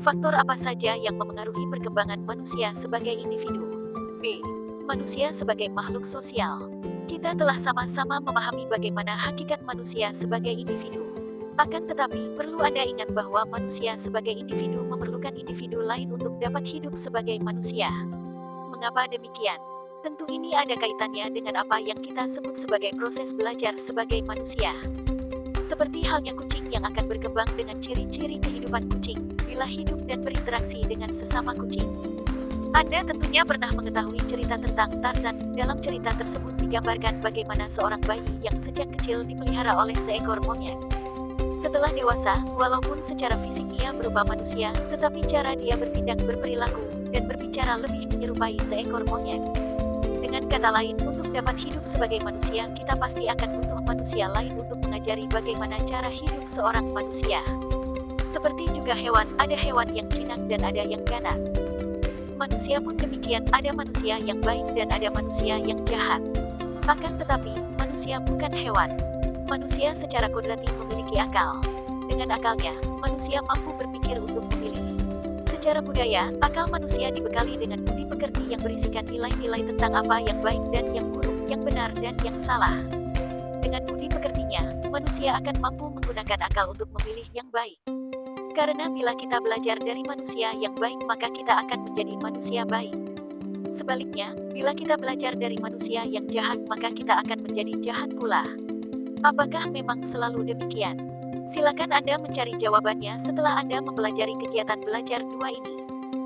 Faktor apa saja yang memengaruhi perkembangan manusia sebagai individu? B. Manusia sebagai makhluk sosial. Kita telah sama-sama memahami bagaimana hakikat manusia sebagai individu. Akan tetapi, perlu Anda ingat bahwa manusia sebagai individu memerlukan individu lain untuk dapat hidup sebagai manusia. Mengapa demikian? Tentu ini ada kaitannya dengan apa yang kita sebut sebagai proses belajar sebagai manusia. Seperti halnya kucing yang akan berkembang dengan ciri-ciri kehidupan kucing, bila hidup dan berinteraksi dengan sesama kucing. Anda tentunya pernah mengetahui cerita tentang Tarzan. Dalam cerita tersebut digambarkan bagaimana seorang bayi yang sejak kecil dipelihara oleh seekor monyet. Setelah dewasa, walaupun secara fisik ia berupa manusia, tetapi cara dia bertindak, berperilaku, dan berbicara lebih menyerupai seekor monyet. Dengan kata lain, untuk dapat hidup sebagai manusia, kita pasti akan butuh manusia lain untuk mengajari bagaimana cara hidup seorang manusia. Seperti juga hewan, ada hewan yang jinak dan ada yang ganas. Manusia pun demikian, ada manusia yang baik dan ada manusia yang jahat. Akan tetapi, manusia bukan hewan. Manusia secara kodrati memiliki akal. Dengan akalnya, manusia mampu berpikir untuk memilih. Secara budaya, akal manusia dibekali dengan budi pekerti yang berisikan nilai-nilai tentang apa yang baik dan yang buruk, yang benar dan yang salah. Dengan budi pekertinya, manusia akan mampu menggunakan akal untuk memilih yang baik. Karena bila kita belajar dari manusia yang baik, maka kita akan menjadi manusia baik. Sebaliknya, bila kita belajar dari manusia yang jahat, maka kita akan menjadi jahat pula. Apakah memang selalu demikian? Silakan Anda mencari jawabannya setelah Anda mempelajari kegiatan belajar 2 ini.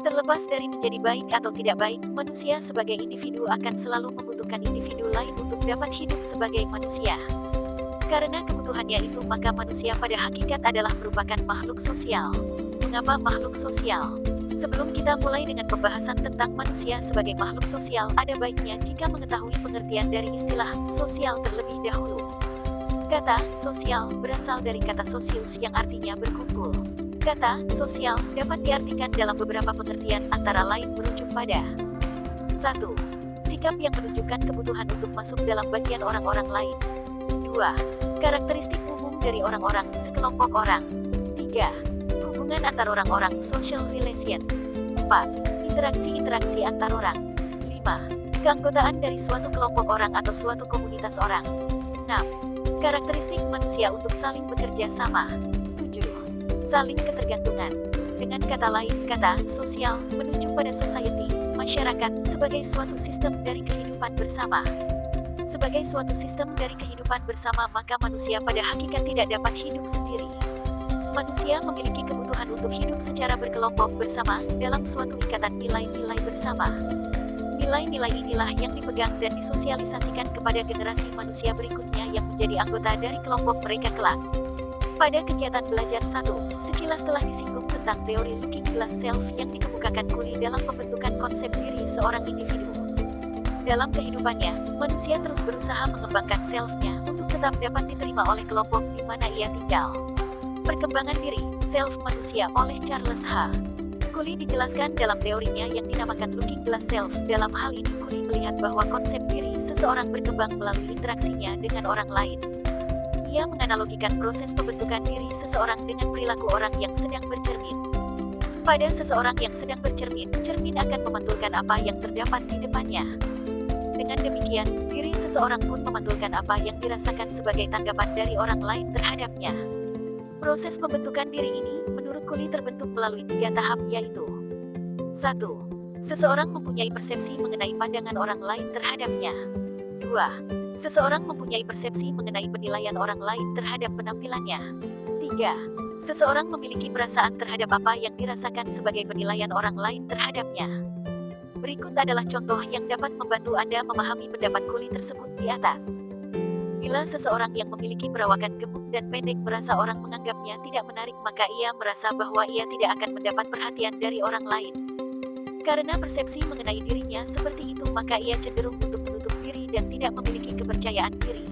Terlepas dari menjadi baik atau tidak baik, manusia sebagai individu akan selalu membutuhkan individu lain untuk dapat hidup sebagai manusia. Karena kebutuhannya itu, maka manusia pada hakikat adalah merupakan makhluk sosial. Mengapa makhluk sosial? Sebelum kita mulai dengan pembahasan tentang manusia sebagai makhluk sosial, ada baiknya jika mengetahui pengertian dari istilah sosial terlebih dahulu. Kata sosial berasal dari kata sosius yang artinya berkumpul. Kata sosial dapat diartikan dalam beberapa pengertian, antara lain merujuk pada 1. Sikap yang menunjukkan kebutuhan untuk masuk dalam bagian orang-orang lain. 2. Karakteristik umum dari orang-orang, sekelompok orang. 3. 3. Hubungan antar orang-orang, social relation. 4. Interaksi-interaksi antar orang. 5. Keanggotaan dari suatu kelompok orang atau suatu komunitas orang. 6. Karakteristik manusia untuk saling bekerja sama. 7. Saling ketergantungan. Dengan kata lain, kata sosial menunjuk pada society, masyarakat, sebagai suatu sistem dari kehidupan bersama. Sebagai suatu sistem dari kehidupan bersama, maka manusia pada hakikat tidak dapat hidup sendiri. Manusia memiliki kebutuhan untuk hidup secara berkelompok bersama dalam suatu ikatan nilai-nilai bersama. Nilai-nilai inilah yang dipegang dan disosialisasikan kepada generasi manusia berikutnya yang menjadi anggota dari kelompok mereka kelak. Pada kegiatan belajar 1, sekilas telah disinggung tentang teori looking glass self yang dikemukakan Cooley dalam pembentukan konsep diri seorang individu. Dalam kehidupannya, manusia terus berusaha mengembangkan self-nya untuk tetap dapat diterima oleh kelompok di mana ia tinggal. Perkembangan diri, self manusia oleh Charles H. Cooley dijelaskan dalam teorinya yang dinamakan looking glass self. Dalam hal ini Cooley melihat bahwa konsep diri seseorang berkembang melalui interaksinya dengan orang lain. Ia menganalogikan proses pembentukan diri seseorang dengan perilaku orang yang sedang bercermin. Pada seseorang yang sedang bercermin, cermin akan memantulkan apa yang terdapat di depannya. Dengan demikian, diri seseorang pun memantulkan apa yang dirasakan sebagai tanggapan dari orang lain terhadapnya. Proses pembentukan diri ini, menurut Cooley terbentuk melalui 3 tahap, yaitu 1. Seseorang mempunyai persepsi mengenai pandangan orang lain terhadapnya. 2. Seseorang mempunyai persepsi mengenai penilaian orang lain terhadap penampilannya. 3. Seseorang memiliki perasaan terhadap apa yang dirasakan sebagai penilaian orang lain terhadapnya. Berikut adalah contoh yang dapat membantu Anda memahami pendapat Cooley tersebut di atas. Bila seseorang yang memiliki perawakan gemuk dan pendek merasa orang menganggapnya tidak menarik, maka ia merasa bahwa ia tidak akan mendapat perhatian dari orang lain. Karena persepsi mengenai dirinya seperti itu, maka ia cenderung untuk menutup diri dan tidak memiliki kepercayaan diri.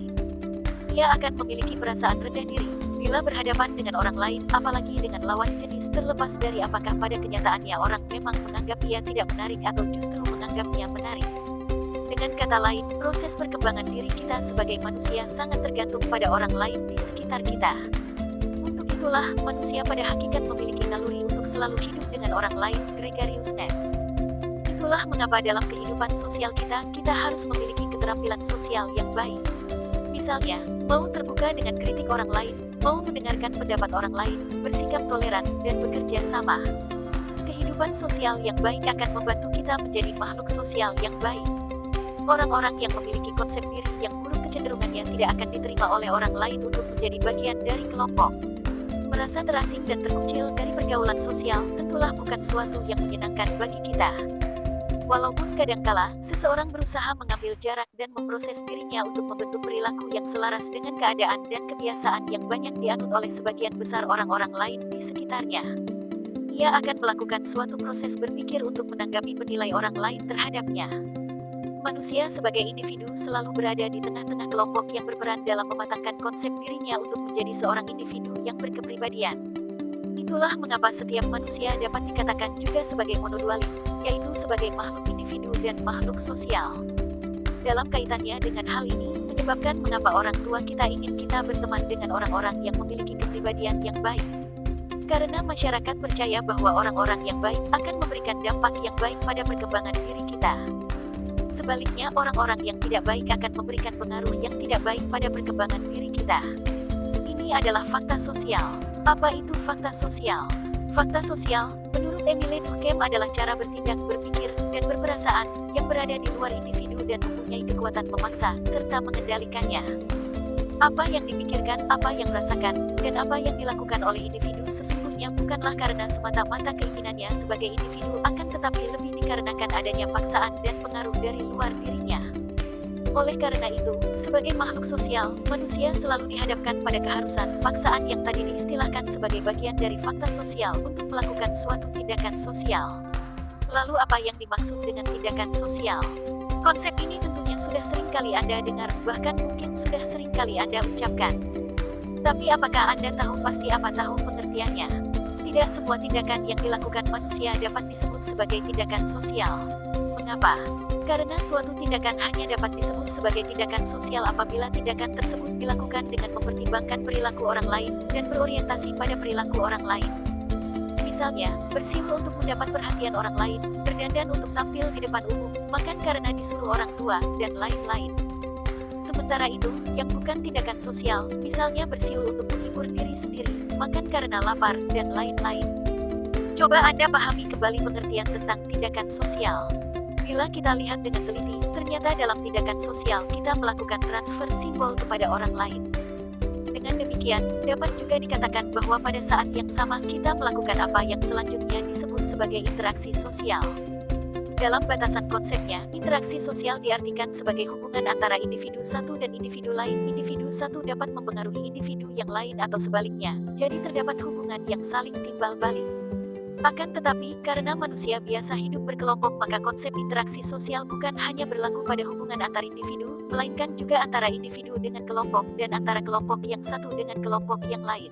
Ia akan memiliki perasaan rendah diri bila berhadapan dengan orang lain, apalagi dengan lawan jenis, terlepas dari apakah pada kenyataannya orang memang menganggap ia tidak menarik atau justru menganggapnya menarik. Dengan kata lain, proses perkembangan diri kita sebagai manusia sangat tergantung pada orang lain di sekitar kita. Untuk itulah, manusia pada hakikat memiliki naluri untuk selalu hidup dengan orang lain, gregariousness. Itulah mengapa dalam kehidupan sosial kita harus memiliki keterampilan sosial yang baik. Misalnya, mau terbuka dengan kritik orang lain, mau mendengarkan pendapat orang lain, bersikap toleran, dan bekerja sama. Kehidupan sosial yang baik akan membantu kita menjadi makhluk sosial yang baik. Orang-orang yang memiliki konsep diri yang buruk kecenderungannya tidak akan diterima oleh orang lain untuk menjadi bagian dari kelompok. Merasa terasing dan terkucil dari pergaulan sosial tentulah bukan suatu yang menyenangkan bagi kita. Walaupun kadangkala, seseorang berusaha mengambil jarak dan memproses dirinya untuk membentuk perilaku yang selaras dengan keadaan dan kebiasaan yang banyak dianut oleh sebagian besar orang-orang lain di sekitarnya. Ia akan melakukan suatu proses berpikir untuk menanggapi penilaian orang lain terhadapnya. Manusia sebagai individu selalu berada di tengah-tengah kelompok yang berperan dalam mematangkan konsep dirinya untuk menjadi seorang individu yang berkepribadian. Itulah mengapa setiap manusia dapat dikatakan juga sebagai monodualis, yaitu sebagai makhluk individu dan makhluk sosial. Dalam kaitannya dengan hal ini, menyebabkan mengapa orang tua kita ingin kita berteman dengan orang-orang yang memiliki kepribadian yang baik. Karena masyarakat percaya bahwa orang-orang yang baik akan memberikan dampak yang baik pada perkembangan diri kita. Sebaliknya, orang-orang yang tidak baik akan memberikan pengaruh yang tidak baik pada perkembangan diri kita. Ini adalah fakta sosial. Apa itu fakta sosial? Fakta sosial, menurut Emile Durkheim, adalah cara bertindak, berpikir, dan berperasaan yang berada di luar individu dan mempunyai kekuatan memaksa serta mengendalikannya. Apa yang dipikirkan, apa yang rasakan, dan apa yang dilakukan oleh individu sesungguhnya bukanlah karena semata-mata keinginannya sebagai individu, akan tetapi lebih dikarenakan adanya paksaan dan pengaruh dari luar dirinya. Oleh karena itu, sebagai makhluk sosial, manusia selalu dihadapkan pada keharusan, paksaan yang tadi diistilahkan sebagai bagian dari fakta sosial untuk melakukan suatu tindakan sosial. Lalu apa yang dimaksud dengan tindakan sosial? Konsep ini tentunya sudah sering kali Anda dengar, bahkan mungkin sudah sering kali Anda ucapkan. Tapi apakah Anda tahu pasti apa tahu pengertiannya? Tidak semua tindakan yang dilakukan manusia dapat disebut sebagai tindakan sosial. Mengapa? Karena suatu tindakan hanya dapat disebut sebagai tindakan sosial apabila tindakan tersebut dilakukan dengan mempertimbangkan perilaku orang lain dan berorientasi pada perilaku orang lain. Misalnya, bersiul untuk mendapat perhatian orang lain, berdandan untuk tampil di depan umum, makan karena disuruh orang tua, dan lain-lain. Sementara itu, yang bukan tindakan sosial, misalnya bersiul untuk menghibur diri sendiri, makan karena lapar, dan lain-lain. Coba Anda pahami kembali pengertian tentang tindakan sosial. Bila kita lihat dengan teliti, ternyata dalam tindakan sosial kita melakukan transfer simbol kepada orang lain. Dengan demikian, dapat juga dikatakan bahwa pada saat yang sama kita melakukan apa yang selanjutnya disebut sebagai interaksi sosial. Dalam batasan konsepnya, interaksi sosial diartikan sebagai hubungan antara individu satu dan individu lain. Individu satu dapat mempengaruhi individu yang lain atau sebaliknya, jadi terdapat hubungan yang saling timbal balik. Akan tetapi, karena manusia biasa hidup berkelompok, maka konsep interaksi sosial bukan hanya berlaku pada hubungan antar individu, melainkan juga antara individu dengan kelompok, dan antara kelompok yang satu dengan kelompok yang lain.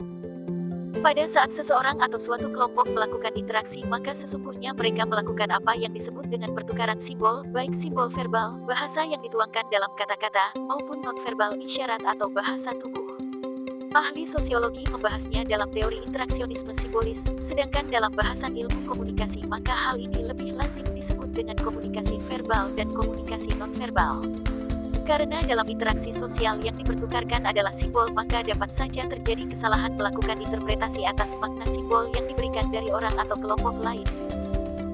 Pada saat seseorang atau suatu kelompok melakukan interaksi, maka sesungguhnya mereka melakukan apa yang disebut dengan pertukaran simbol, baik simbol verbal, bahasa yang dituangkan dalam kata-kata, maupun nonverbal, isyarat atau bahasa tubuh. Ahli sosiologi membahasnya dalam teori interaksionisme simbolis, sedangkan dalam bahasan ilmu komunikasi maka hal ini lebih lazim disebut dengan komunikasi verbal dan komunikasi nonverbal. Karena dalam interaksi sosial yang dipertukarkan adalah simbol, maka dapat saja terjadi kesalahan melakukan interpretasi atas makna simbol yang diberikan dari orang atau kelompok lain.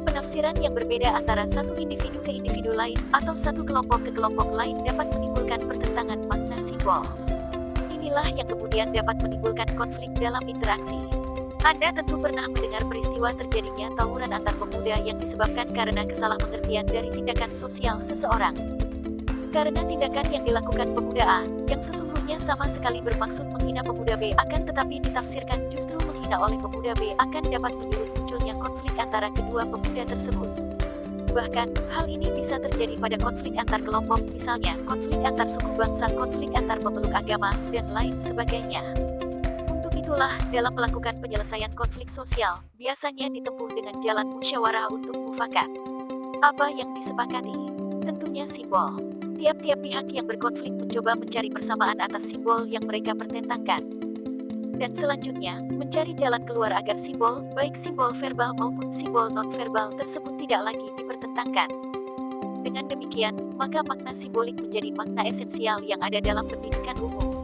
Penafsiran yang berbeda antara satu individu ke individu lain, atau satu kelompok ke kelompok lain dapat menimbulkan pertentangan makna simbol. Inilah yang kemudian dapat menimbulkan konflik dalam interaksi. Anda tentu pernah mendengar peristiwa terjadinya tawuran antar pemuda yang disebabkan karena kesalahpengertian dari tindakan sosial seseorang. Karena tindakan yang dilakukan pemuda A, yang sesungguhnya sama sekali bermaksud menghina pemuda B, akan tetapi ditafsirkan justru menghina oleh pemuda B, akan dapat menyulut munculnya konflik antara kedua pemuda tersebut. Bahkan, hal ini bisa terjadi pada konflik antar kelompok, misalnya konflik antar suku bangsa, konflik antar pemeluk agama, dan lain sebagainya. Untuk itulah, dalam melakukan penyelesaian konflik sosial, biasanya ditempuh dengan jalan musyawarah untuk mufakat. Apa yang disepakati? Tentunya simbol. Tiap-tiap pihak yang berkonflik mencoba mencari persamaan atas simbol yang mereka pertentangkan. Dan selanjutnya, mencari jalan keluar agar simbol, baik simbol verbal maupun simbol non-verbal tersebut tidak lagi dipertentangkan. Dengan demikian, maka makna simbolik menjadi makna esensial yang ada dalam pendidikan umum.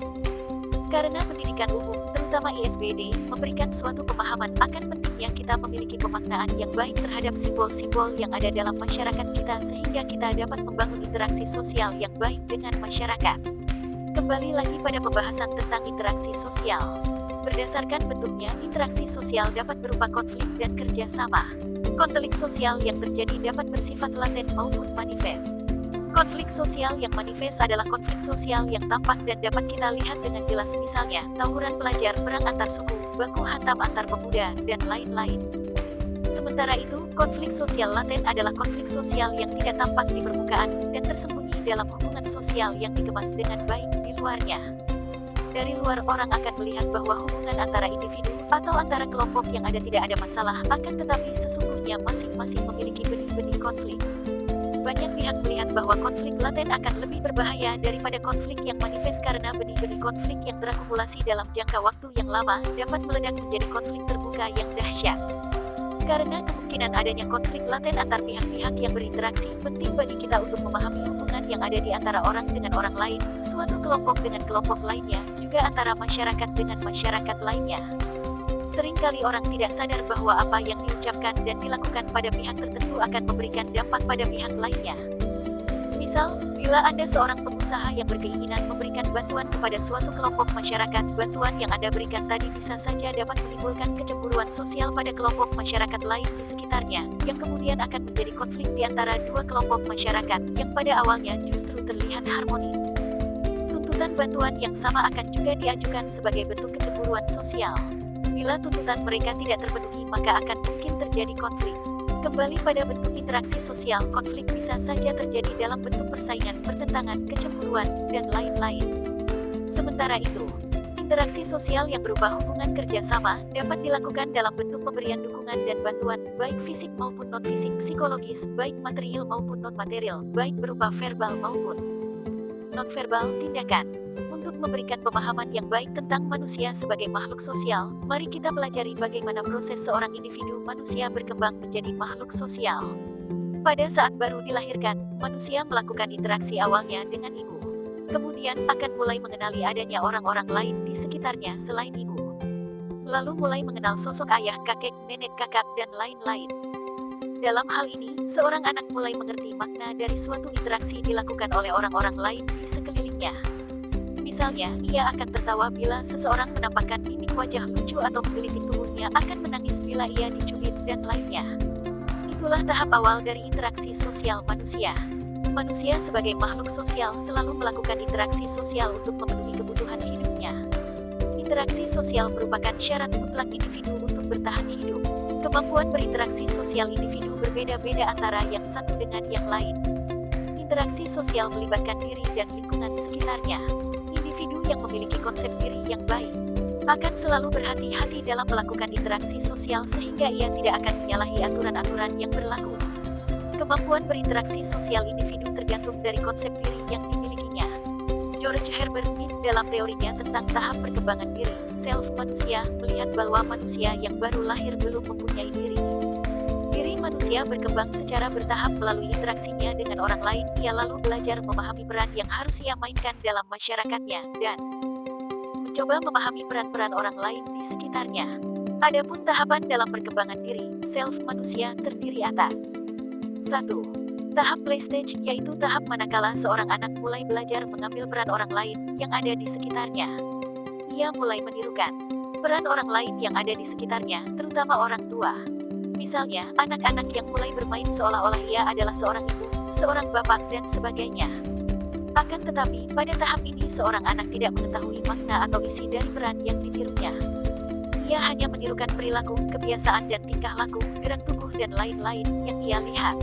Karena pendidikan umum, terutama ISBD, memberikan suatu pemahaman akan pentingnya kita memiliki pemaknaan yang baik terhadap simbol-simbol yang ada dalam masyarakat kita sehingga kita dapat membangun interaksi sosial yang baik dengan masyarakat. Kembali lagi pada pembahasan tentang interaksi sosial. Berdasarkan bentuknya, interaksi sosial dapat berupa konflik dan kerjasama. Konflik sosial yang terjadi dapat bersifat laten maupun manifest. Konflik sosial yang manifest adalah konflik sosial yang tampak dan dapat kita lihat dengan jelas, misalnya tawuran pelajar, perang antar suku, baku hantam antar pemuda, dan lain-lain. Sementara itu, konflik sosial laten adalah konflik sosial yang tidak tampak di permukaan dan tersembunyi dalam hubungan sosial yang dikemas dengan baik di luarnya. Dari luar orang akan melihat bahwa hubungan antara individu atau antara kelompok yang ada tidak ada masalah, akan tetapi sesungguhnya masing-masing memiliki benih-benih konflik. Banyak pihak melihat bahwa konflik laten akan lebih berbahaya daripada konflik yang manifest karena benih-benih konflik yang terakumulasi dalam jangka waktu yang lama dapat meledak menjadi konflik terbuka yang dahsyat. Karena kemungkinan adanya konflik laten antar pihak-pihak yang berinteraksi, penting bagi kita untuk memahami hubungan yang ada di antara orang dengan orang lain, suatu kelompok dengan kelompok lainnya, juga antara masyarakat dengan masyarakat lainnya. Seringkali orang tidak sadar bahwa apa yang diucapkan dan dilakukan pada pihak tertentu akan memberikan dampak pada pihak lainnya. Misal, bila Anda seorang pengusaha yang berkeinginan memberikan bantuan kepada suatu kelompok masyarakat, bantuan yang Anda berikan tadi bisa saja dapat menimbulkan kecemburuan sosial pada kelompok masyarakat lain di sekitarnya, yang kemudian akan menjadi konflik di antara dua kelompok masyarakat, yang pada awalnya justru terlihat harmonis. Tuntutan bantuan yang sama akan juga diajukan sebagai bentuk kecemburuan sosial. Bila tuntutan mereka tidak terpenuhi, maka akan mungkin terjadi konflik. Kembali pada bentuk interaksi sosial, konflik bisa saja terjadi dalam bentuk persaingan, pertentangan, kecemburuan, dan lain-lain. Sementara itu, Interaksi sosial yang berupa hubungan kerjasama dapat dilakukan dalam bentuk pemberian dukungan dan bantuan, baik fisik maupun non-fisik, psikologis, baik material maupun non-material, baik berupa verbal maupun non-verbal tindakan. Untuk memberikan pemahaman yang baik tentang manusia sebagai makhluk sosial, mari kita pelajari bagaimana proses seorang individu manusia berkembang menjadi makhluk sosial. Pada saat baru dilahirkan, manusia melakukan interaksi awalnya dengan ibu. Kemudian akan mulai mengenali adanya orang-orang lain di sekitarnya selain ibu. Lalu mulai mengenal sosok ayah, kakek, nenek, kakak, dan lain-lain. Dalam hal ini, seorang anak mulai mengerti makna dari suatu interaksi dilakukan oleh orang-orang lain di sekelilingnya. Misalnya, ia akan tertawa bila seseorang menampakkan mimik wajah lucu atau menggelitik tubuhnya, akan menangis bila ia dicubit, dan lainnya. Itulah tahap awal dari interaksi sosial manusia. Manusia sebagai makhluk sosial selalu melakukan interaksi sosial untuk memenuhi kebutuhan hidupnya. Interaksi sosial merupakan syarat mutlak individu untuk bertahan hidup. Kemampuan berinteraksi sosial individu berbeda-beda antara yang satu dengan yang lain. Interaksi sosial melibatkan diri dan lingkungan sekitarnya. Individu yang memiliki konsep diri yang baik akan selalu berhati-hati dalam melakukan interaksi sosial sehingga ia tidak akan menyalahi aturan-aturan yang berlaku. Kemampuan berinteraksi sosial individu tergantung dari konsep diri yang dimilikinya. George Herbert Mead dalam teorinya tentang tahap perkembangan diri, self manusia, melihat bahwa manusia yang baru lahir belum mempunyai diri. Diri manusia berkembang secara bertahap melalui interaksinya dengan orang lain, ia lalu belajar memahami peran yang harus ia mainkan dalam masyarakatnya, dan mencoba memahami peran-peran orang lain di sekitarnya. Adapun tahapan dalam perkembangan diri, self manusia terdiri atas 1. Tahap play stage, yaitu tahap manakala seorang anak mulai belajar mengambil peran orang lain yang ada di sekitarnya. Ia mulai menirukan peran orang lain yang ada di sekitarnya, terutama orang tua. Misalnya, anak-anak yang mulai bermain seolah-olah ia adalah seorang ibu, seorang bapak, dan sebagainya. Akan tetapi, pada tahap ini seorang anak tidak mengetahui makna atau isi dari peran yang ditirunya. Ia hanya menirukan perilaku, kebiasaan dan tingkah laku, gerak tubuh dan lain-lain yang ia lihat.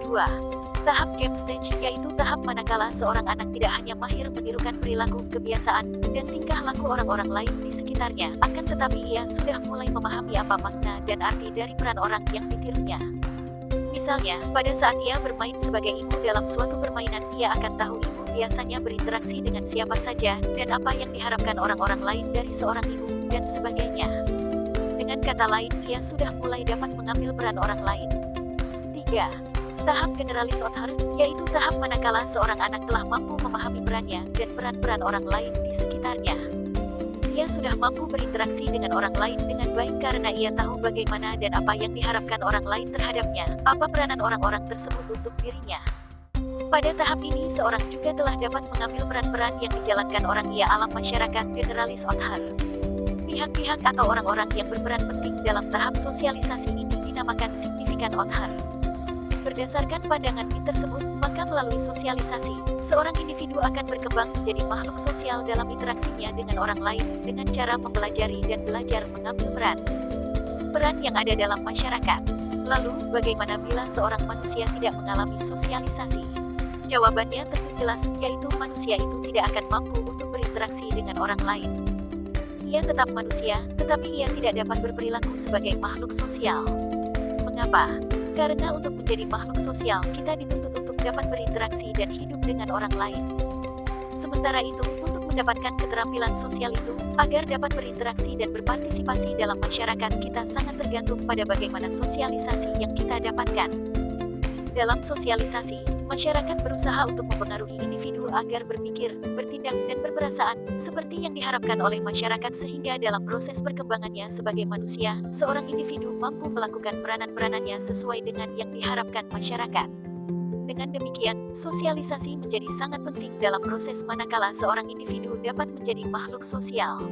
2. Tahap game stage, yaitu tahap manakala seorang anak tidak hanya mahir menirukan perilaku, kebiasaan, dan tingkah laku orang-orang lain di sekitarnya, akan tetapi ia sudah mulai memahami apa makna dan arti dari peran orang yang ditirunya. Misalnya, pada saat ia bermain sebagai ibu dalam suatu permainan, ia akan tahu ibu biasanya berinteraksi dengan siapa saja, dan apa yang diharapkan orang-orang lain dari seorang ibu, dan sebagainya. Dengan kata lain, ia sudah mulai dapat mengambil peran orang lain. 3. Tahap generalis othar, yaitu tahap manakala seorang anak telah mampu memahami perannya dan peran-peran orang lain di sekitarnya. Ia sudah mampu berinteraksi dengan orang lain dengan baik karena ia tahu bagaimana dan apa yang diharapkan orang lain terhadapnya, apa peranan orang-orang tersebut untuk dirinya. Pada tahap ini seorang juga telah dapat mengambil peran-peran yang dijalankan orang ia alam masyarakat generalis othar. Pihak-pihak atau orang-orang yang berperan penting dalam tahap sosialisasi ini dinamakan signifikan othar. Berdasarkan pandangan Mead tersebut, maka melalui sosialisasi, seorang individu akan berkembang menjadi makhluk sosial dalam interaksinya dengan orang lain, dengan cara mempelajari dan belajar mengambil peran yang ada dalam masyarakat. Lalu, bagaimana bila seorang manusia tidak mengalami sosialisasi? Jawabannya tentu jelas, yaitu manusia itu tidak akan mampu untuk berinteraksi dengan orang lain. Ia tetap manusia, tetapi ia tidak dapat berperilaku sebagai makhluk sosial. Mengapa? Karena untuk menjadi makhluk sosial, kita dituntut untuk dapat berinteraksi dan hidup dengan orang lain. Sementara itu, untuk mendapatkan keterampilan sosial itu, agar dapat berinteraksi dan berpartisipasi dalam masyarakat, kita sangat tergantung pada bagaimana sosialisasi yang kita dapatkan. Dalam sosialisasi, masyarakat berusaha untuk mempengaruhi individu agar berpikir, bertindak, dan berperasaan seperti yang diharapkan oleh masyarakat sehingga dalam proses perkembangannya sebagai manusia, seorang individu mampu melakukan peranan-peranannya sesuai dengan yang diharapkan masyarakat. Dengan demikian, sosialisasi menjadi sangat penting dalam proses manakala seorang individu dapat menjadi makhluk sosial.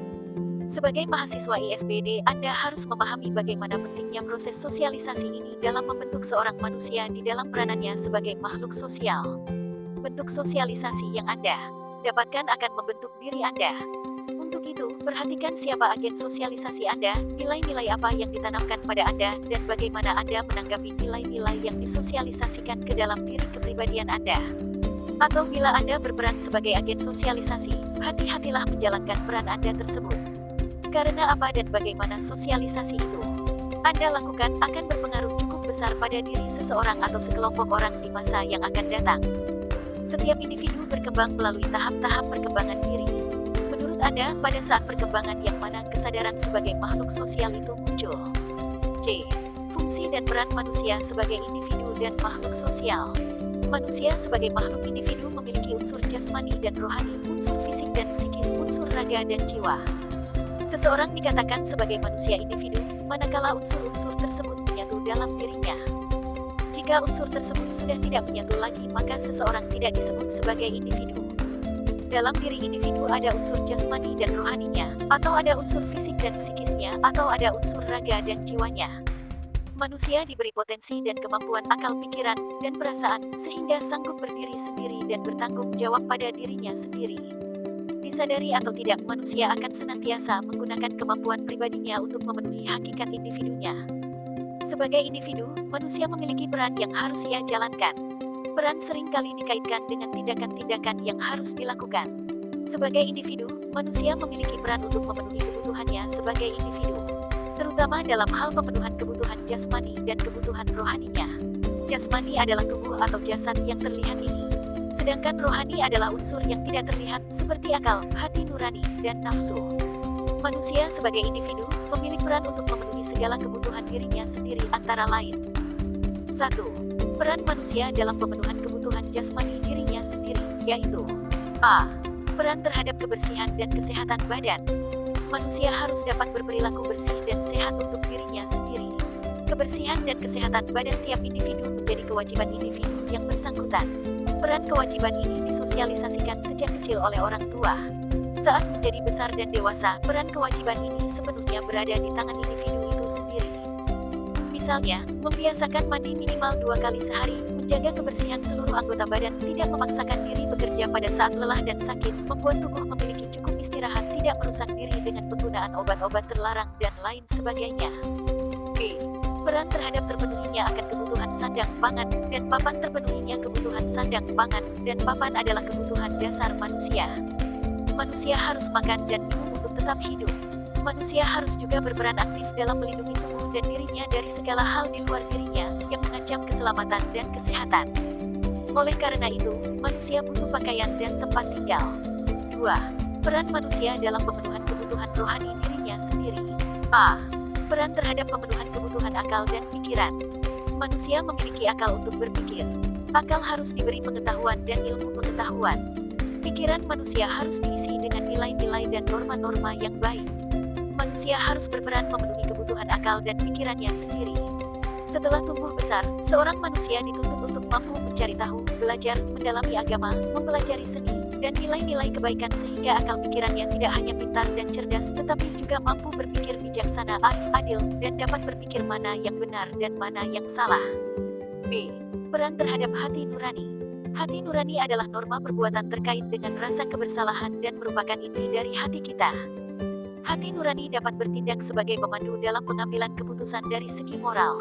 Sebagai mahasiswa ISBD, Anda harus memahami bagaimana pentingnya proses sosialisasi ini dalam membentuk seorang manusia di dalam peranannya sebagai makhluk sosial. Bentuk sosialisasi yang Anda dapatkan akan membentuk diri Anda. Untuk itu, perhatikan siapa agen sosialisasi Anda, nilai-nilai apa yang ditanamkan pada Anda, dan bagaimana Anda menanggapi nilai-nilai yang disosialisasikan ke dalam diri kepribadian Anda. Atau bila Anda berperan sebagai agen sosialisasi, hati-hatilah menjalankan peran Anda tersebut. Karena apa dan bagaimana sosialisasi itu Anda lakukan akan berpengaruh cukup besar pada diri seseorang atau sekelompok orang di masa yang akan datang. Setiap individu berkembang melalui tahap-tahap perkembangan diri. Menurut Anda, pada saat perkembangan yang mana kesadaran sebagai makhluk sosial itu muncul? C. Fungsi dan peran manusia sebagai individu dan makhluk sosial. Manusia sebagai makhluk individu memiliki unsur jasmani dan rohani, unsur fisik dan psikis, unsur raga dan jiwa. Seseorang dikatakan sebagai manusia individu, manakala unsur-unsur tersebut menyatu dalam dirinya. Jika unsur tersebut sudah tidak menyatu lagi, maka seseorang tidak disebut sebagai individu. Dalam diri individu ada unsur jasmani dan rohaninya, atau ada unsur fisik dan psikisnya, atau ada unsur raga dan jiwanya. Manusia diberi potensi dan kemampuan akal pikiran dan perasaan, sehingga sanggup berdiri sendiri dan bertanggung jawab pada dirinya sendiri. Disadari atau tidak, manusia akan senantiasa menggunakan kemampuan pribadinya untuk memenuhi hakikat individunya. Sebagai individu, manusia memiliki peran yang harus ia jalankan. Peran seringkali dikaitkan dengan tindakan-tindakan yang harus dilakukan. Sebagai individu, manusia memiliki peran untuk memenuhi kebutuhannya sebagai individu, terutama dalam hal pemenuhan kebutuhan jasmani dan kebutuhan rohaninya. Jasmani adalah tubuh atau jasad yang terlihat ini. Sedangkan rohani adalah unsur yang tidak terlihat, seperti akal, hati nurani, dan nafsu. Manusia sebagai individu, memiliki peran untuk memenuhi segala kebutuhan dirinya sendiri antara lain. 1. Peran manusia dalam pemenuhan kebutuhan jasmani dirinya sendiri, yaitu A. Peran terhadap kebersihan dan kesehatan badan. Manusia harus dapat berperilaku bersih dan sehat untuk dirinya sendiri. Kebersihan dan kesehatan badan tiap individu menjadi kewajiban individu yang bersangkutan. Peran kewajiban ini disosialisasikan sejak kecil oleh orang tua. Saat menjadi besar dan dewasa, peran kewajiban ini sepenuhnya berada di tangan individu itu sendiri. Misalnya, membiasakan mandi minimal 2 kali sehari, menjaga kebersihan seluruh anggota badan, tidak memaksakan diri bekerja pada saat lelah dan sakit, membuat tubuh memiliki cukup istirahat, tidak merusak diri dengan penggunaan obat-obat terlarang, dan lain sebagainya. B. Peran terhadap terpenuhinya akan kebutuhan sandang, pangan, dan papan. Terpenuhinya kebutuhan sandang, pangan, dan papan adalah kebutuhan dasar manusia. Manusia harus makan dan minum untuk tetap hidup. Manusia harus juga berperan aktif dalam melindungi tubuh dan dirinya dari segala hal di luar dirinya yang mengancam keselamatan dan kesehatan. Oleh karena itu, manusia butuh pakaian dan tempat tinggal. 2. Peran manusia dalam pemenuhan kebutuhan rohani dirinya sendiri. A. Peran terhadap pemenuhan kebutuhan akal dan pikiran. Manusia memiliki akal untuk berpikir. Akal harus diberi pengetahuan dan ilmu pengetahuan. Pikiran manusia harus diisi dengan nilai-nilai dan norma-norma yang baik. Manusia harus berperan memenuhi kebutuhan akal dan pikirannya sendiri. Setelah tumbuh besar, seorang manusia dituntut untuk mampu mencari tahu, belajar, mendalami agama, mempelajari seni, dan nilai-nilai kebaikan sehingga akal pikirannya tidak hanya pintar dan cerdas tetapi juga mampu berpikir bijaksana, arif, adil, dan dapat berpikir mana yang benar dan mana yang salah. B. Peran terhadap hati nurani. Hati nurani adalah norma perbuatan terkait dengan rasa kebersalahan dan merupakan inti dari hati kita. Hati nurani dapat bertindak sebagai pemandu dalam pengambilan keputusan dari segi moral.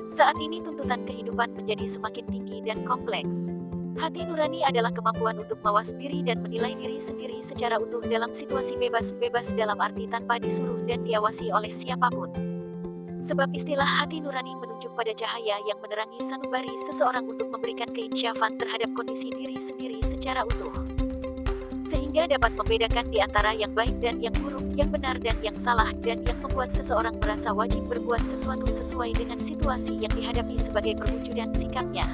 Saat ini tuntutan kehidupan menjadi semakin tinggi dan kompleks. Hati nurani adalah kemampuan untuk mawas diri dan menilai diri sendiri secara utuh dalam situasi bebas dalam arti tanpa disuruh dan diawasi oleh siapapun. Sebab istilah hati nurani menunjuk pada cahaya yang menerangi sanubari seseorang untuk memberikan keinsyafan terhadap kondisi diri sendiri secara utuh. Sehingga dapat membedakan di antara yang baik dan yang buruk, yang benar dan yang salah, dan yang membuat seseorang merasa wajib berbuat sesuatu sesuai dengan situasi yang dihadapi sebagai perwujudan sikapnya.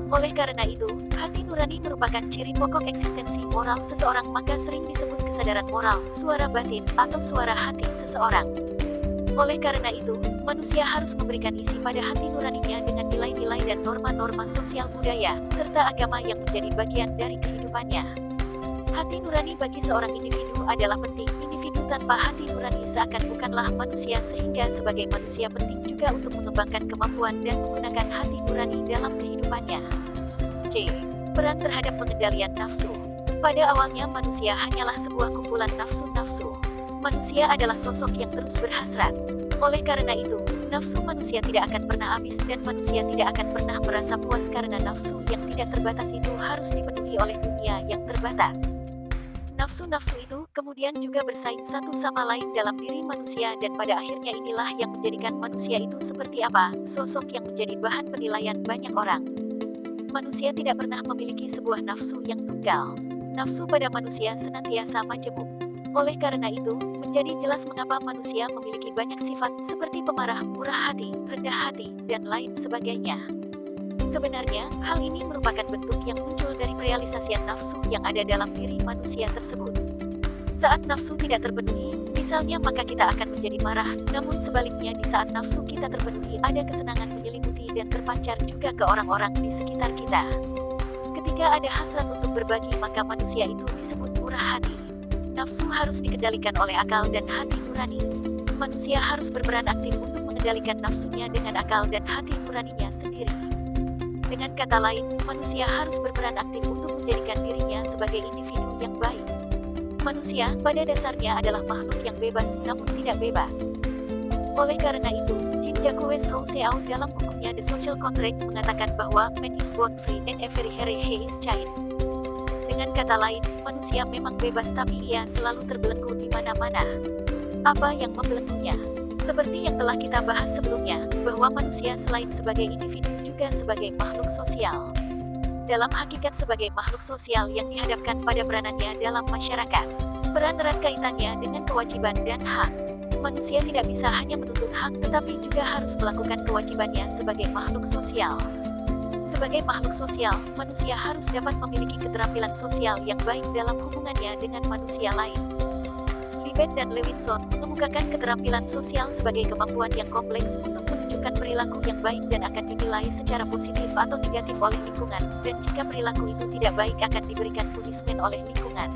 Oleh karena itu, hati nurani merupakan ciri pokok eksistensi moral seseorang, maka sering disebut kesadaran moral, suara batin, atau suara hati seseorang. Oleh karena itu, manusia harus memberikan isi pada hati nuraninya dengan nilai-nilai dan norma-norma sosial budaya, serta agama yang menjadi bagian dari kehidupannya. Hati nurani bagi seorang individu adalah penting. Individu tanpa hati nurani seakan bukanlah manusia, sehingga sebagai manusia penting juga untuk mengembangkan kemampuan dan menggunakan hati nurani dalam kehidupannya. C. Peran terhadap pengendalian nafsu. Pada awalnya manusia hanyalah sebuah kumpulan nafsu-nafsu. Manusia adalah sosok yang terus berhasrat. Oleh karena itu, Nafsu manusia tidak akan pernah habis dan manusia tidak akan pernah merasa puas karena nafsu yang tidak terbatas itu harus dipenuhi oleh dunia yang terbatas. Nafsu-nafsu itu kemudian juga bersaing satu sama lain dalam diri manusia dan pada akhirnya inilah yang menjadikan manusia itu seperti apa, sosok yang menjadi bahan penilaian banyak orang. Manusia tidak pernah memiliki sebuah nafsu yang tunggal. Nafsu pada manusia senantiasa majemuk. Oleh karena itu, menjadi jelas mengapa manusia memiliki banyak sifat seperti pemarah, murah hati, rendah hati, dan lain sebagainya. Sebenarnya, hal ini merupakan bentuk yang muncul dari perealisasian nafsu yang ada dalam diri manusia tersebut. Saat nafsu tidak terpenuhi, misalnya maka kita akan menjadi marah, namun sebaliknya di saat nafsu kita terpenuhi ada kesenangan menyelimuti dan terpancar juga ke orang-orang di sekitar kita. Ketika ada hasrat untuk berbagi maka manusia itu disebut murah hati. Nafsu harus dikendalikan oleh akal dan hati nurani. Manusia harus berperan aktif untuk mengendalikan nafsunya dengan akal dan hati nuraninya sendiri. Dengan kata lain, manusia harus berperan aktif untuk menjadikan dirinya sebagai individu yang baik. Manusia, pada dasarnya adalah makhluk yang bebas namun tidak bebas. Oleh karena itu, Jean-Jacques Rousseau dalam bukunya The Social Contract mengatakan bahwa man is born free and everywhere he is chained. Dengan kata lain, manusia memang bebas tapi ia selalu terbelenggu di mana-mana. Apa yang membelenggunya? Seperti yang telah kita bahas sebelumnya, bahwa manusia selain sebagai individu juga sebagai makhluk sosial. Dalam hakikat sebagai makhluk sosial yang dihadapkan pada peranannya dalam masyarakat. Peran erat kaitannya dengan kewajiban dan hak. Manusia tidak bisa hanya menuntut hak tetapi juga harus melakukan kewajibannya sebagai makhluk sosial. Sebagai makhluk sosial, manusia harus dapat memiliki keterampilan sosial yang baik dalam hubungannya dengan manusia lain. Libet dan Levinson mengemukakan keterampilan sosial sebagai kemampuan yang kompleks untuk menunjukkan perilaku yang baik dan akan dinilai secara positif atau negatif oleh lingkungan, dan jika perilaku itu tidak baik akan diberikan punishment oleh lingkungan.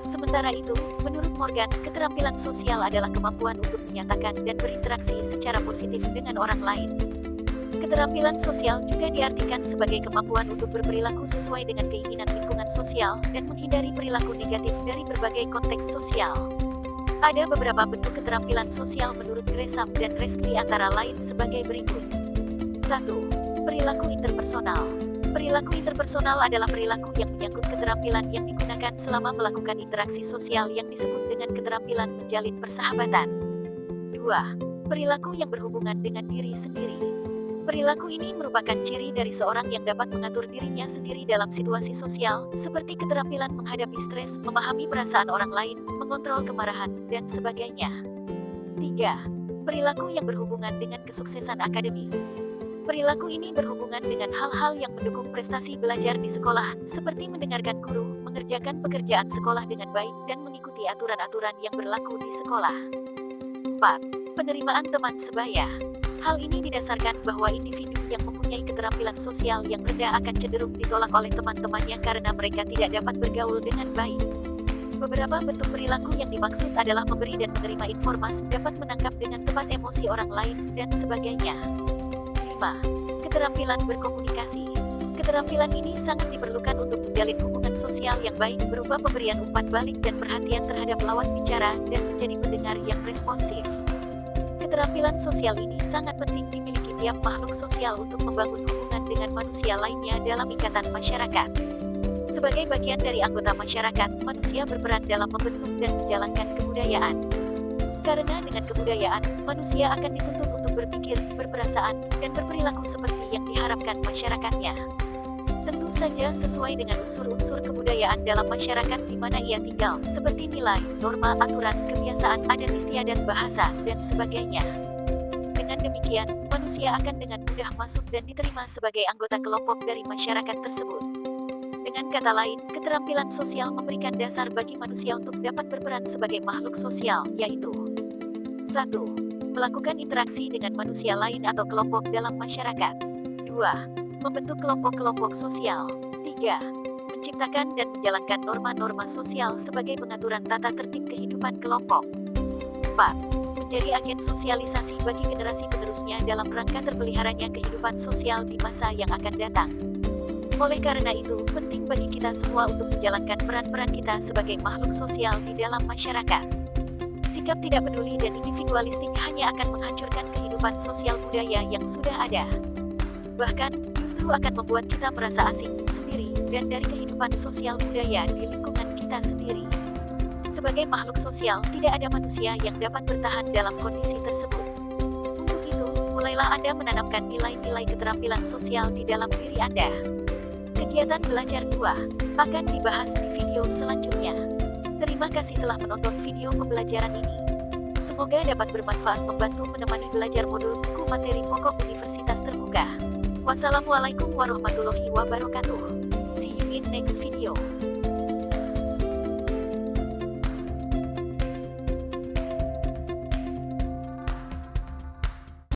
Sementara itu, menurut Morgan, keterampilan sosial adalah kemampuan untuk menyatakan dan berinteraksi secara positif dengan orang lain. Keterampilan sosial juga diartikan sebagai kemampuan untuk berperilaku sesuai dengan keinginan lingkungan sosial dan menghindari perilaku negatif dari berbagai konteks sosial. Ada beberapa bentuk keterampilan sosial menurut Gresham dan Rescli antara lain sebagai berikut. 1. Perilaku interpersonal. Perilaku interpersonal adalah perilaku yang menyangkut keterampilan yang digunakan selama melakukan interaksi sosial yang disebut dengan keterampilan menjalin persahabatan. 2. Perilaku yang berhubungan dengan diri sendiri. Perilaku ini merupakan ciri dari seorang yang dapat mengatur dirinya sendiri dalam situasi sosial, seperti keterampilan menghadapi stres, memahami perasaan orang lain, mengontrol kemarahan, dan sebagainya. 3. Perilaku yang berhubungan dengan kesuksesan akademis. Perilaku ini berhubungan dengan hal-hal yang mendukung prestasi belajar di sekolah, seperti mendengarkan guru, mengerjakan pekerjaan sekolah dengan baik, dan mengikuti aturan-aturan yang berlaku di sekolah. 4. Penerimaan teman sebaya. Hal ini didasarkan bahwa individu yang mempunyai keterampilan sosial yang rendah akan cenderung ditolak oleh teman-temannya karena mereka tidak dapat bergaul dengan baik. Beberapa bentuk perilaku yang dimaksud adalah memberi dan menerima informasi, dapat menangkap dengan tepat emosi orang lain, dan sebagainya. 5. Keterampilan berkomunikasi. Keterampilan ini sangat diperlukan untuk menjalin hubungan sosial yang baik berupa pemberian umpan balik dan perhatian terhadap lawan bicara dan menjadi pendengar yang responsif. Keterampilan sosial ini sangat penting dimiliki tiap makhluk sosial untuk membangun hubungan dengan manusia lainnya dalam ikatan masyarakat. Sebagai bagian dari anggota masyarakat, manusia berperan dalam membentuk dan menjalankan kebudayaan. Karena dengan kebudayaan, manusia akan dituntut untuk berpikir, berperasaan, dan berperilaku seperti yang diharapkan masyarakatnya. Tentu saja sesuai dengan unsur-unsur kebudayaan dalam masyarakat di mana ia tinggal, seperti nilai, norma, aturan, kebiasaan, adat istiadat, bahasa, dan sebagainya. Dengan demikian, manusia akan dengan mudah masuk dan diterima sebagai anggota kelompok dari masyarakat tersebut. Dengan kata lain, keterampilan sosial memberikan dasar bagi manusia untuk dapat berperan sebagai makhluk sosial, yaitu 1. Melakukan interaksi dengan manusia lain atau kelompok dalam masyarakat. 2. Membentuk kelompok-kelompok sosial. 3. Menciptakan dan menjalankan norma-norma sosial sebagai pengaturan tata tertib kehidupan kelompok. 4. Menjadi agen sosialisasi bagi generasi penerusnya dalam rangka terpeliharanya kehidupan sosial di masa yang akan datang. Oleh karena itu, penting bagi kita semua untuk menjalankan peran-peran kita sebagai makhluk sosial di dalam masyarakat. Sikap tidak peduli dan individualistik hanya akan menghancurkan kehidupan sosial budaya yang sudah ada. Bahkan, justru akan membuat kita merasa asing, sendiri, dan dari kehidupan sosial budaya di lingkungan kita sendiri. Sebagai makhluk sosial, tidak ada manusia yang dapat bertahan dalam kondisi tersebut. Untuk itu, mulailah Anda menanamkan nilai-nilai keterampilan sosial di dalam diri Anda. Kegiatan belajar 2 akan dibahas di video selanjutnya. Terima kasih telah menonton video pembelajaran ini. Semoga dapat bermanfaat membantu menemani belajar modul buku materi pokok Universitas Terbuka. Wassalamualaikum warahmatullahi wabarakatuh. See you in next video.